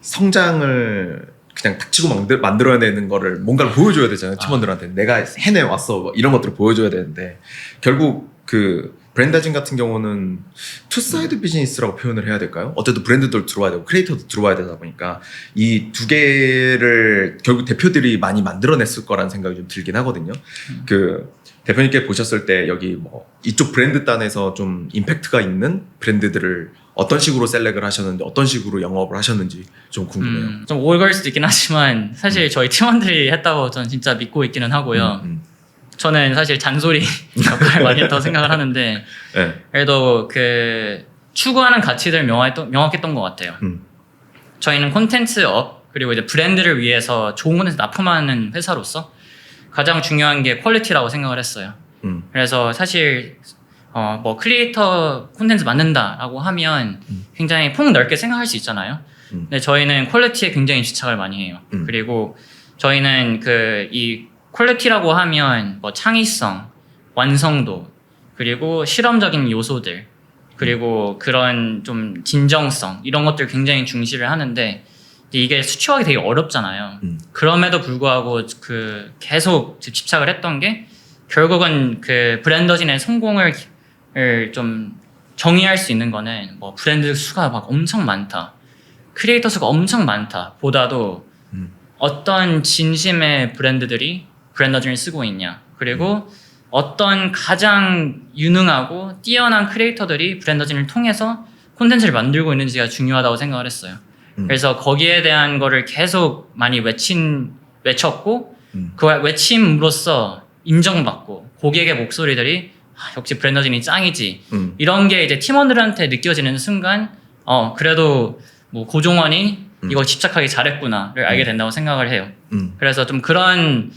성장을 그냥 탁 치고 만들어야 되는 거를 뭔가를 보여줘야 되잖아요. 팀원들한테 내가 해내왔어 뭐 이런 것들을 보여줘야 되는데 결국 그 브랜드진 같은 경우는 투사이드 비즈니스라고 표현을 해야 될까요? 어쨌든 브랜드도 들어와야 되고 크리에이터도 들어와야 되다 보니까 이 두 개를 결국 대표들이 많이 만들어냈을 거라는 생각이 좀 들긴 하거든요. 그 대표님께 보셨을 때 여기 뭐 이쪽 브랜드 단에서 좀 임팩트가 있는 브랜드들을 어떤 식으로 셀렉을 하셨는지 어떤 식으로 영업을 하셨는지 좀 궁금해요. 좀 오래 걸릴 수도 있긴 하지만 사실 저희 팀원들이 했다고 저는 진짜 믿고 있기는 하고요. 저는 사실 잔소리 역할을 많이 했다고 생각을 하는데 네. 그래도 그 추구하는 가치들 명확했던 것 같아요. 저희는 콘텐츠업 그리고 이제 브랜드를 위해서 좋은 콘텐츠 납품하는 회사로서 가장 중요한 게 퀄리티라고 생각을 했어요. 그래서 사실 뭐 크리에이터 콘텐츠 만든다라고 하면 굉장히 폭넓게 생각할 수 있잖아요. 근데 저희는 퀄리티에 굉장히 집착을 많이 해요. 그리고 저희는 이 퀄리티라고 하면 뭐 창의성, 완성도, 그리고 실험적인 요소들, 그리고 그런 좀 진정성 이런 것들 굉장히 중시를 하는데 이게 수치화하기 되게 어렵잖아요. 그럼에도 불구하고 계속 집착을 했던 게 결국은 그 브랜더진의 성공을 좀 정의할 수 있는 거는 뭐 브랜드 수가 막 엄청 많다, 크리에이터 수가 엄청 많다 보다도 어떤 진심의 브랜드들이 브랜더진을 쓰고 있냐, 그리고 어떤 가장 유능하고 뛰어난 크리에이터들이 브랜더진을 통해서 콘텐츠를 만들고 있는지가 중요하다고 생각을 했어요. 그래서 거기에 대한 거를 계속 많이 외쳤고 그 외침으로써 인정받고 고객의 목소리들이 역시 브랜더진이 짱이지 이런 게 이제 팀원들한테 느껴지는 순간 그래도 뭐 고종원이 이거 집착하기 잘했구나를 알게 된다고 생각을 해요. 그래서 좀 그런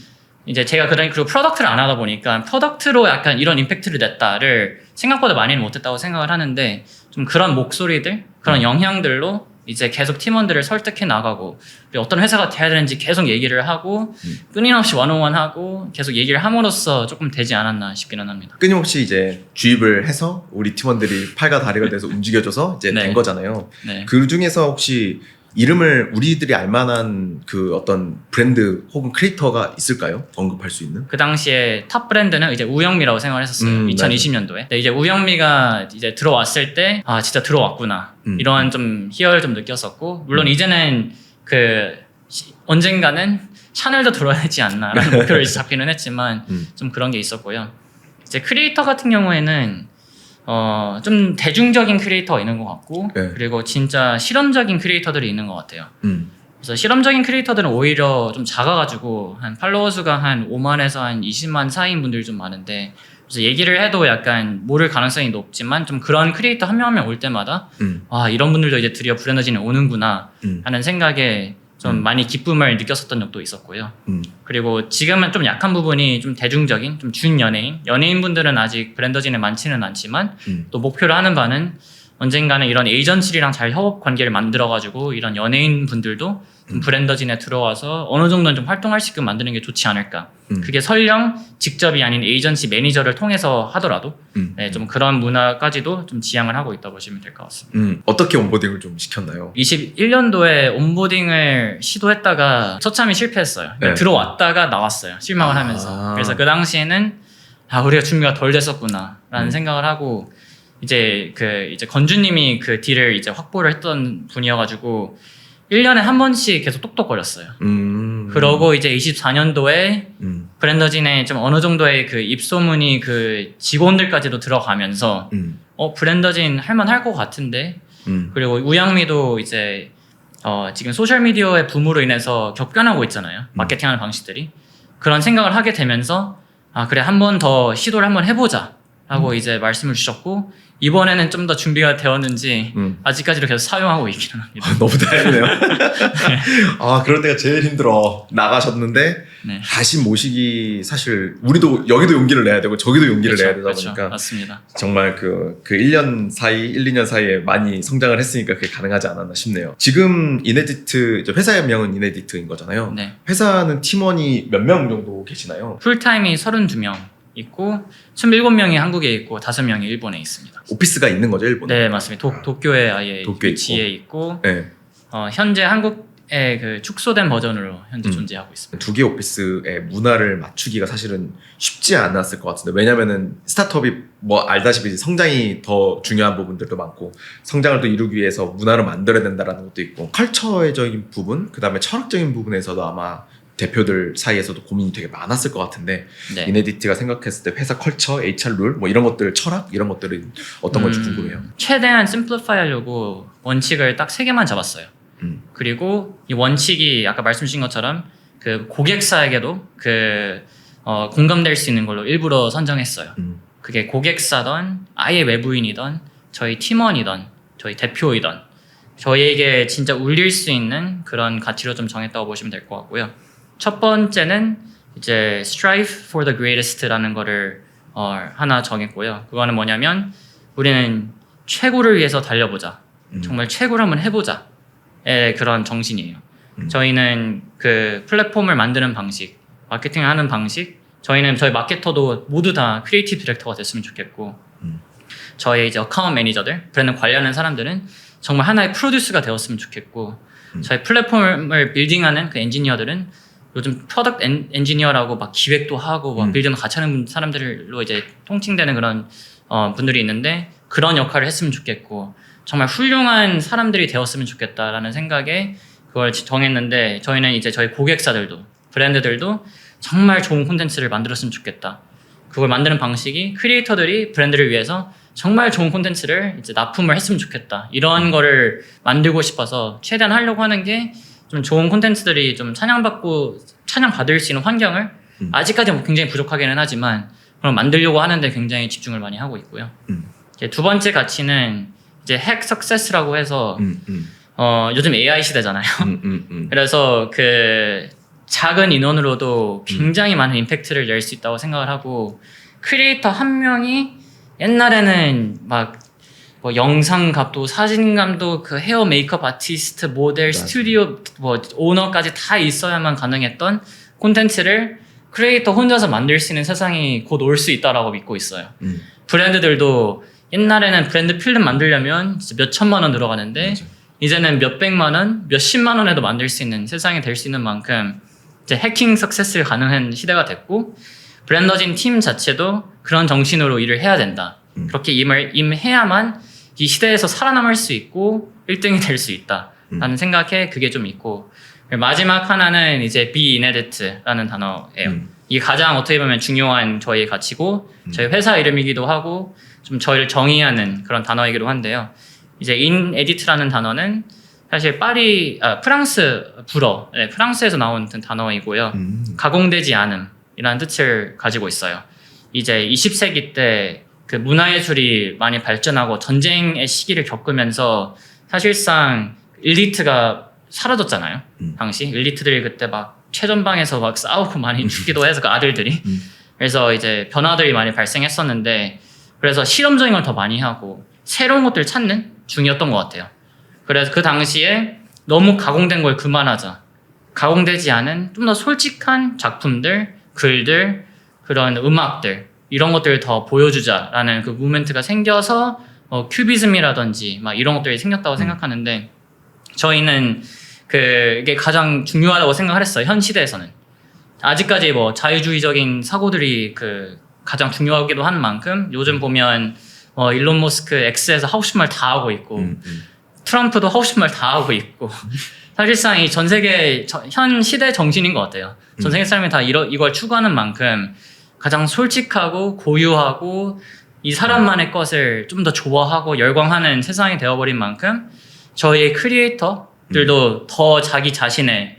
이제 제가 그리고 프로덕트를 안 하다 보니까 프로덕트로 약간 이런 임팩트를 냈다를 생각보다 많이는 못했다고 생각을 하는데 좀 그런 목소리들, 그런 영향들로 이제 계속 팀원들을 설득해 나가고 어떤 회사가 돼야 되는지 계속 얘기를 하고 끊임없이 원온원하고 계속 얘기를 함으로써 조금 되지 않았나 싶기는 합니다. 끊임없이 이제 주입을 해서 우리 팀원들이 팔과 다리가 돼서 움직여줘서 이제 네. 된 거잖아요. 네. 그 중에서 혹시 이름을 우리들이 알만한 그 어떤 브랜드 혹은 크리에이터가 있을까요? 언급할 수 있는? 그 당시에 탑 브랜드는 이제 우영미라고 생각을 했었어요. 2020년도에. 근데 이제 우영미가 이제 들어왔을 때 진짜 들어왔구나 이런 좀 희열을 좀 느꼈었고 물론 이제는 언젠가는 샤넬도 들어야 되지 않나라는 목표를 잡기는 했지만 좀 그런 게 있었고요. 이제 크리에이터 같은 경우에는 좀 대중적인 크리에이터가 있는 것 같고 네. 그리고 진짜 실험적인 크리에이터들이 있는 것 같아요. 그래서 실험적인 크리에이터들은 오히려 좀 작아가지고 한 팔로워 수가 한 5만에서 한 20만 사이인 분들이 좀 많은데 그래서 얘기를 해도 약간 모를 가능성이 높지만 좀 그런 크리에이터 한 명 한 명 올 때마다 이런 분들도 이제 드디어 브랜더진에 오는구나 하는 생각에 좀 많이 기쁨을 느꼈었던 적도 있었고요. 그리고 지금은 좀 약한 부분이 좀 대중적인, 좀 준연예인, 연예인분들은 아직 브랜더진에 많지는 않지만 또 목표로 하는 바는 언젠가는 이런 에이전시랑 잘 협업 관계를 만들어가지고 이런 연예인 분들도 좀 브랜더진에 들어와서 어느 정도는 좀 활동할 수 있게 만드는 게 좋지 않을까. 그게 설령 직접이 아닌 에이전시 매니저를 통해서 하더라도 네, 좀 그런 문화까지도 좀 지향을 하고 있다고 보시면 될 것 같습니다. 어떻게 온보딩을 좀 시켰나요? 21년도에 온보딩을 시도했다가 처참히 실패했어요. 네. 들어왔다가 나왔어요. 실망을 하면서. 그래서 그 당시에는 우리가 준비가 덜 됐었구나라는 생각을 하고 이제 건주님이 그 딜을 이제 확보를 했던 분이어가지고 1년에 한 번씩 계속 똑똑거렸어요. 그러고 이제 24년도에 브랜더진에 좀 어느 정도의 그 입소문이 그 직원들까지도 들어가면서 브랜더진 할만할 것 같은데 그리고 우양미도 이제 지금 소셜미디어의 붐으로 인해서 격변하고 있잖아요. 마케팅하는 방식들이. 그런 생각을 하게 되면서 그래 한 번 더 시도를 한번 해보자 라고 이제 말씀을 주셨고 이번에는 좀 더 준비가 되었는지 아직까지도 계속 사용하고 있기는 합니다. 너무 다행이네요. 그럴 때가 제일 힘들어. 나가셨는데 네. 다시 모시기 사실 우리도 여기도 용기를 내야 되고 저기도 용기를 내야 되다 보니까 맞습니다. 정말 그 1년 사이, 1, 2년 사이에 많이 성장을 했으니까 그게 가능하지 않았나 싶네요. 지금 이네디트, 회사의 명은 이네디트인 거잖아요. 네. 회사는 팀원이 몇 명 정도 계시나요? 풀타임이 32명 있고 27명이 한국에 있고 5명이 일본에 있습니다. 오피스가 있는 거죠, 일본에? 네, 맞습니다. 도쿄에 아예 도쿄에 위치에 있고 네. 현재 한국의 그 축소된 버전으로 현재 존재하고 있습니다. 두 개 오피스의 문화를 맞추기가 사실은 쉽지 않았을 것 같은데 왜냐면은 스타트업이 뭐 알다시피 성장이 더 중요한 부분들도 많고 성장을 또 이루기 위해서 문화를 만들어야 된다는 것도 있고 컬처적인 부분, 그 다음에 철학적인 부분에서도 아마 대표들 사이에서도 고민이 되게 많았을 것 같은데 네. 이네디트가 생각했을 때 회사 컬처, HR 룰 뭐 이런 것들, 철학 이런 것들은 어떤 건지 궁금해요. 최대한 심플리파이 하려고 원칙을 딱 3개만 잡았어요. 그리고 이 원칙이 아까 말씀 주신 것처럼 그 고객사에게도 공감될 수 있는 걸로 일부러 선정했어요. 그게 고객사든 아예 외부인이든 저희 팀원이든 저희 대표이든 저희에게 진짜 울릴 수 있는 그런 가치로 좀 정했다고 보시면 될 것 같고요. 첫 번째는 이제 strive for the greatest라는 거를 하나 정했고요. 그거는 뭐냐면 우리는 최고를 위해서 달려보자. 정말 최고를 한번 해보자의 그런 정신이에요. 저희는 그 플랫폼을 만드는 방식, 마케팅을 하는 방식, 저희 마케터도 모두 다 크리에이티브 디렉터가 됐으면 좋겠고 저희 이제 어카운트 매니저들, 브랜드 관리하는 사람들은 정말 하나의 프로듀스가 되었으면 좋겠고 저희 플랫폼을 빌딩하는 그 엔지니어들은 요즘 프로덕트 엔지니어라고 막 기획도 하고 막 빌딩도 같이 하는 사람들로 이제 통칭되는 그런 분들이 있는데 그런 역할을 했으면 좋겠고 정말 훌륭한 사람들이 되었으면 좋겠다라는 생각에 그걸 정했는데 저희는 이제 저희 고객사들도 브랜드들도 정말 좋은 콘텐츠를 만들었으면 좋겠다. 그걸 만드는 방식이 크리에이터들이 브랜드를 위해서 정말 좋은 콘텐츠를 이제 납품을 했으면 좋겠다. 이런 거를 만들고 싶어서 최대한 하려고 하는 게 좀 좋은 콘텐츠들이 좀 찬양받을 수 있는 환경을 아직까지 뭐 굉장히 부족하기는 하지만 그럼 만들려고 하는데 굉장히 집중을 많이 하고 있고요. 이제 두 번째 가치는 이제 핵 석세스라고 해서 요즘 AI 시대잖아요. 그래서 그 작은 인원으로도 굉장히 많은 임팩트를 낼 수 있다고 생각을 하고 크리에이터 한 명이 옛날에는 막 뭐 영상감독, 사진감독, 그 헤어 메이크업 아티스트, 모델, 맞아. 스튜디오 뭐 오너까지 다 있어야만 가능했던 콘텐츠를 크리에이터 혼자서 만들 수 있는 세상이 곧 올 수 있다라고 믿고 있어요. 브랜드들도 옛날에는 브랜드 필름 만들려면 진짜 몇 천만 원 들어가는데 맞아. 이제는 몇 백만 원, 몇 십만 원에도 만들 수 있는 세상이 될 수 있는 만큼 이제 해킹 석세스 가능한 시대가 됐고 브랜더진 팀 자체도 그런 정신으로 일을 해야 된다. 그렇게 임해야만 이 시대에서 살아남을 수 있고 1등이 될 수 있다라는 생각에 그게 좀 있고 마지막 하나는 이제 be inedight라는 단어예요. 이게 가장 어떻게 보면 중요한 저희의 가치고 저희 회사 이름이기도 하고 좀 저희를 정의하는 그런 단어이기도 한데요. 이제 inedit라는 단어는 사실 프랑스 불어, 네, 프랑스에서 나온 단어이고요. 가공되지 않음이라는 뜻을 가지고 있어요. 이제 20세기 때 그 문화예술이 많이 발전하고 전쟁의 시기를 겪으면서 사실상 엘리트가 사라졌잖아요. 당시 엘리트들이 그때 막 최전방에서 막 싸우고 많이 죽기도 해서 그 아들들이 그래서 이제 변화들이 많이 발생했었는데 그래서 실험적인 걸 더 많이 하고 새로운 것들을 찾는 중이었던 것 같아요. 그래서 그 당시에 너무 가공된 걸 그만하자. 가공되지 않은 좀 더 솔직한 작품들, 글들, 그런 음악들 이런 것들을 더 보여주자라는 그 무브먼트가 생겨서 큐비즘이라든지 막 이런 것들이 생겼다고 생각하는데 저희는 이게 가장 중요하다고 생각을 했어요. 현 시대에서는 아직까지 뭐 자유주의적인 사고들이 가장 중요하기도 한 만큼 요즘 보면 일론 머스크 X에서 하고 싶은 말 다 하고 있고 트럼프도 하고 싶은 말 다 하고 있고 사실상 이 전 세계 현 시대 정신인 것 같아요. 전 세계 사람이 다 이걸 추구하는 만큼 가장 솔직하고 고유하고 이 사람만의 것을 좀 더 좋아하고 열광하는 세상이 되어버린 만큼 저희 크리에이터들도 더 자기 자신의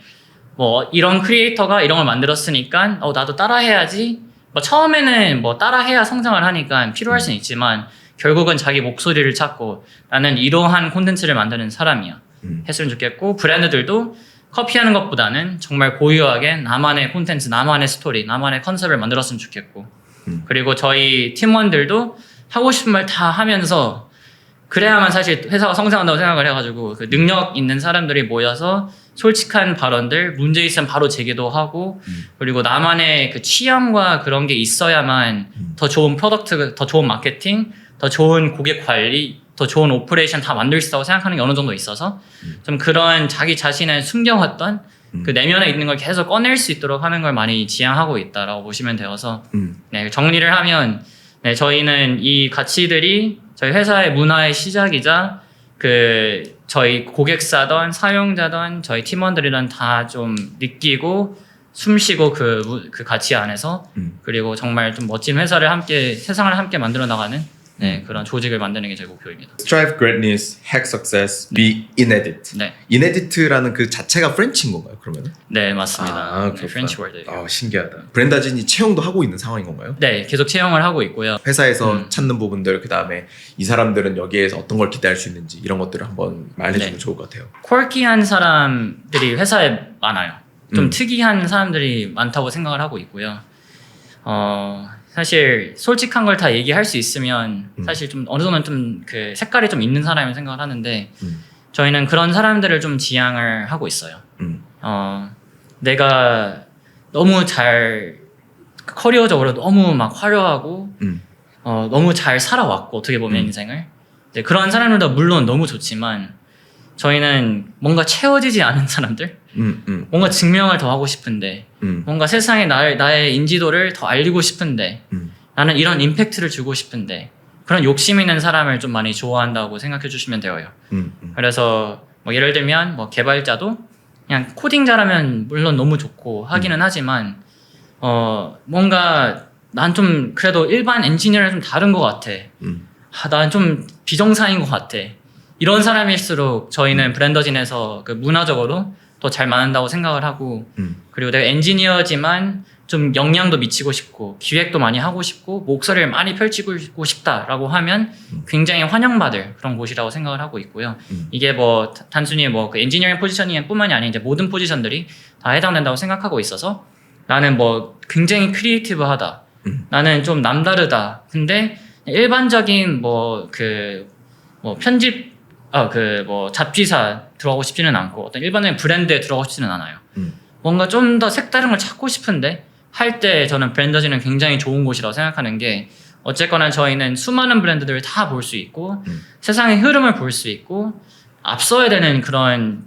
뭐 이런 크리에이터가 이런 걸 만들었으니까 나도 따라해야지. 뭐 처음에는 뭐 따라해야 성장을 하니까 필요할 수는 있지만 결국은 자기 목소리를 찾고 나는 이러한 콘텐츠를 만드는 사람이야 했으면 좋겠고 브랜드들도 커피하는 것보다는 정말 고유하게 나만의 콘텐츠, 나만의 스토리, 나만의 컨셉을 만들었으면 좋겠고 그리고 저희 팀원들도 하고 싶은 말 다 하면서 그래야만 사실 회사가 성장한다고 생각을 해가지고 그 능력 있는 사람들이 모여서 솔직한 발언들, 문제 있으면 바로 제기도 하고 그리고 나만의 그 취향과 그런 게 있어야만 더 좋은 프로덕트, 더 좋은 마케팅, 더 좋은 고객 관리, 더 좋은 오퍼레이션 다 만들 수 있다고 생각하는 게 어느 정도 있어서 좀 그런 자기 자신을 숨겨왔던 그 내면에 있는 걸 계속 꺼낼 수 있도록 하는 걸 많이 지향하고 있다라고 보시면 되어서 네, 정리를 하면 네, 저희는 이 가치들이 저희 회사의 문화의 시작이자 저희 고객사든 사용자든 저희 팀원들이든 다 좀 느끼고 숨쉬고 그 가치 안에서 그리고 정말 좀 멋진 회사를 함께 세상을 함께 만들어 나가는 네, 그런 조직을 만드는 게 제 목표입니다. Strive greatness, hack success, be inedit. 네, inedit라는 그 자체가 프렌치인 건가요? 그러면? 네 맞습니다. 네, 그렇구나. 프렌치 월드. 신기하다. 브랜다진이 채용도 하고 있는 상황인 건가요? 네, 계속 채용을 하고 있고요. 회사에서 찾는 부분들, 그 다음에 이 사람들은 여기에서 어떤 걸 기대할 수 있는지 이런 것들을 한번 말해주면 네. 좋을 것 같아요. 퀄키한 사람들이 회사에 많아요. 좀 특이한 사람들이 많다고 생각을 하고 있고요. 사실 솔직한 걸 다 얘기할 수 있으면 사실 좀 어느 정도는 좀 그 색깔이 좀 있는 사람을 생각을 하는데 저희는 그런 사람들을 좀 지향을 하고 있어요. 내가 너무 잘 커리어적으로 너무 막 화려하고 너무 잘 살아왔고 어떻게 보면 인생을 이제 그런 사람들도 물론 너무 좋지만 저희는 뭔가 채워지지 않은 사람들 뭔가 증명을 더 하고 싶은데 뭔가 세상에 나의 인지도를 더 알리고 싶은데 나는 이런 임팩트를 주고 싶은데 그런 욕심 있는 사람을 좀 많이 좋아한다고 생각해 주시면 돼요. 그래서 뭐 예를 들면 뭐 개발자도 그냥 코딩 잘하면 물론 너무 좋고 하기는 하지만 뭔가 난 좀 그래도 일반 엔지니어랑 좀 다른 것 같아. 난 좀 비정상인 것 같아. 이런 사람일수록 저희는 브랜더진에서 그 문화적으로 더 잘 맞는다고 생각을 하고 그리고 내가 엔지니어지만 좀 역량도 미치고 싶고 기획도 많이 하고 싶고 목소리를 많이 펼치고 싶다라고 하면 굉장히 환영받을 그런 곳이라고 생각을 하고 있고요. 이게 뭐 단순히 뭐 그 엔지니어링 포지션이 뿐만이 아니라 이제 모든 포지션들이 다 해당된다고 생각하고 있어서 나는 뭐 굉장히 크리에이티브하다. 나는 좀 남다르다. 근데 일반적인 편집 잡지사 들어가고 싶지는 않고 어떤 일반적인 브랜드에 들어가고 싶지는 않아요. 뭔가 좀 더 색다른 걸 찾고 싶은데 할 때 저는 브랜더진은 굉장히 좋은 곳이라고 생각하는 게 어쨌거나 저희는 수많은 브랜드들을 다 볼 수 있고 세상의 흐름을 볼 수 있고 앞서야 되는 그런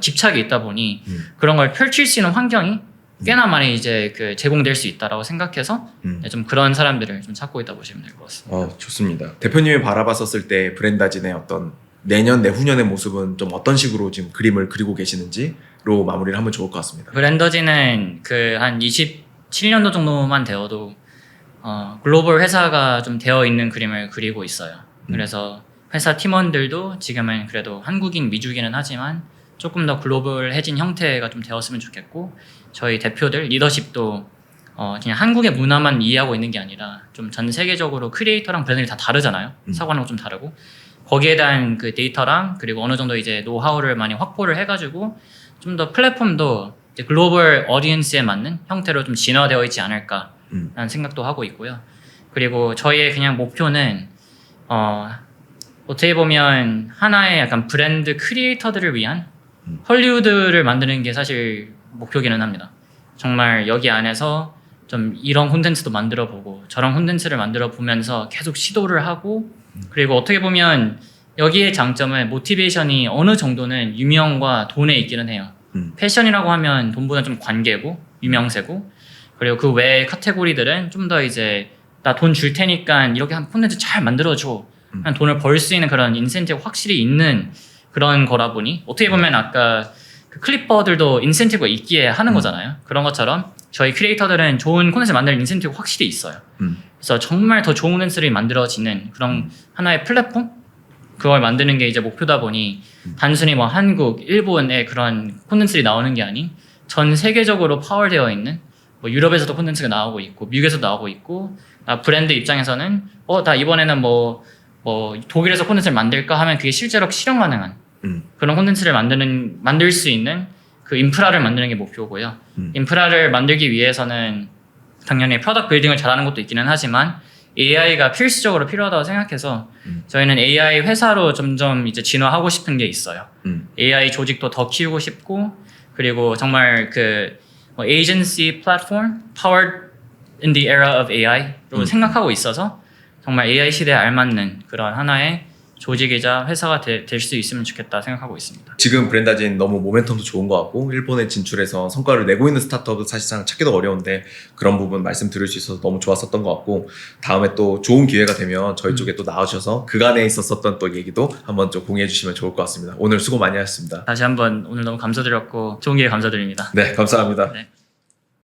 집착이 있다 보니 그런 걸 펼칠 수 있는 환경이 꽤나 많이 이제 제공될 수 있다라고 생각해서 좀 그런 사람들을 좀 찾고 있다 보시면 될 것 같습니다. 좋습니다. 대표님이 바라봤었을 때 브랜다진의 어떤 내년, 내후년의 모습은 좀 어떤 식으로 지금 그림을 그리고 계시는지로 마무리를 하면 좋을 것 같습니다. 브랜더진은 한 27년도 정도만 되어도 글로벌 회사가 좀 되어 있는 그림을 그리고 있어요. 그래서 회사 팀원들도 지금은 그래도 한국인, 미주기는 하지만 조금 더 글로벌해진 형태가 좀 되었으면 좋겠고 저희 대표들, 리더십도 그냥 한국의 문화만 이해하고 있는 게 아니라 좀 전 세계적으로 크리에이터랑 브랜드들이 다 다르잖아요. 사고하는 거 좀 다르고 거기에 대한 그 데이터랑 그리고 어느 정도 이제 노하우를 많이 확보를 해가지고 좀 더 플랫폼도 이제 글로벌 어디언스에 맞는 형태로 좀 진화되어 있지 않을까라는 생각도 하고 있고요. 그리고 저희의 그냥 목표는 어떻게 보면 하나의 약간 브랜드 크리에이터들을 위한 헐리우드를 만드는 게 사실 목표기는 합니다. 정말 여기 안에서 좀 이런 콘텐츠도 만들어 보고 저런 콘텐츠를 만들어 보면서 계속 시도를 하고 그리고 어떻게 보면 여기의 장점은 모티베이션이 어느 정도는 유명과 돈에 있기는 해요. 패션이라고 하면 돈보다 좀 관계고 유명세고 그리고 그 외의 카테고리들은 좀 더 이제 나 돈 줄 테니까 이렇게 한 콘텐츠 잘 만들어줘 한 돈을 벌 수 있는 그런 인센티브 확실히 있는 그런 거라 보니 어떻게 보면 아까 그 클리퍼들도 인센티브가 있기에 하는 거잖아요. 그런 것처럼 저희 크리에이터들은 좋은 콘텐츠 만들 인센티브가 확실히 있어요. 그래서 정말 더 좋은 콘텐츠를 만들어지는 그런 하나의 플랫폼? 그걸 만드는 게 이제 목표다 보니 단순히 뭐 한국, 일본의 그런 콘텐츠들이 나오는 게 아닌 전 세계적으로 파워되어 있는 뭐 유럽에서도 콘텐츠가 나오고 있고 미국에서도 나오고 있고 브랜드 입장에서는 나 이번에는 뭐 독일에서 콘텐츠를 만들까 하면 그게 실제로 실현 가능한 그런 콘텐츠를 만들 수 있는 그 인프라를 만드는 게 목표고요. 인프라를 만들기 위해서는 당연히 프로덕트 빌딩을 잘하는 것도 있기는 하지만 AI가 필수적으로 필요하다고 생각해서 저희는 AI 회사로 점점 이제 진화하고 싶은 게 있어요. AI 조직도 더 키우고 싶고 그리고 정말 그 agency platform powered in the era of AI로 생각하고 있어서 정말 AI 시대에 알맞는 그런 하나의 조직이자 회사가 될 수 있으면 좋겠다 생각하고 있습니다. 지금 브랜다진 너무 모멘텀도 좋은 것 같고 일본에 진출해서 성과를 내고 있는 스타트업은 사실상 찾기도 어려운데 그런 부분 말씀 들을 수 있어서 너무 좋았었던 것 같고 다음에 또 좋은 기회가 되면 저희 쪽에 또 나와주셔서 그간에 있었었던 또 얘기도 한번 좀 공유해 주시면 좋을 것 같습니다. 오늘 수고 많이 하셨습니다. 다시 한번 오늘 너무 감사드렸고 좋은 기회 감사드립니다. 네, 감사합니다. 네.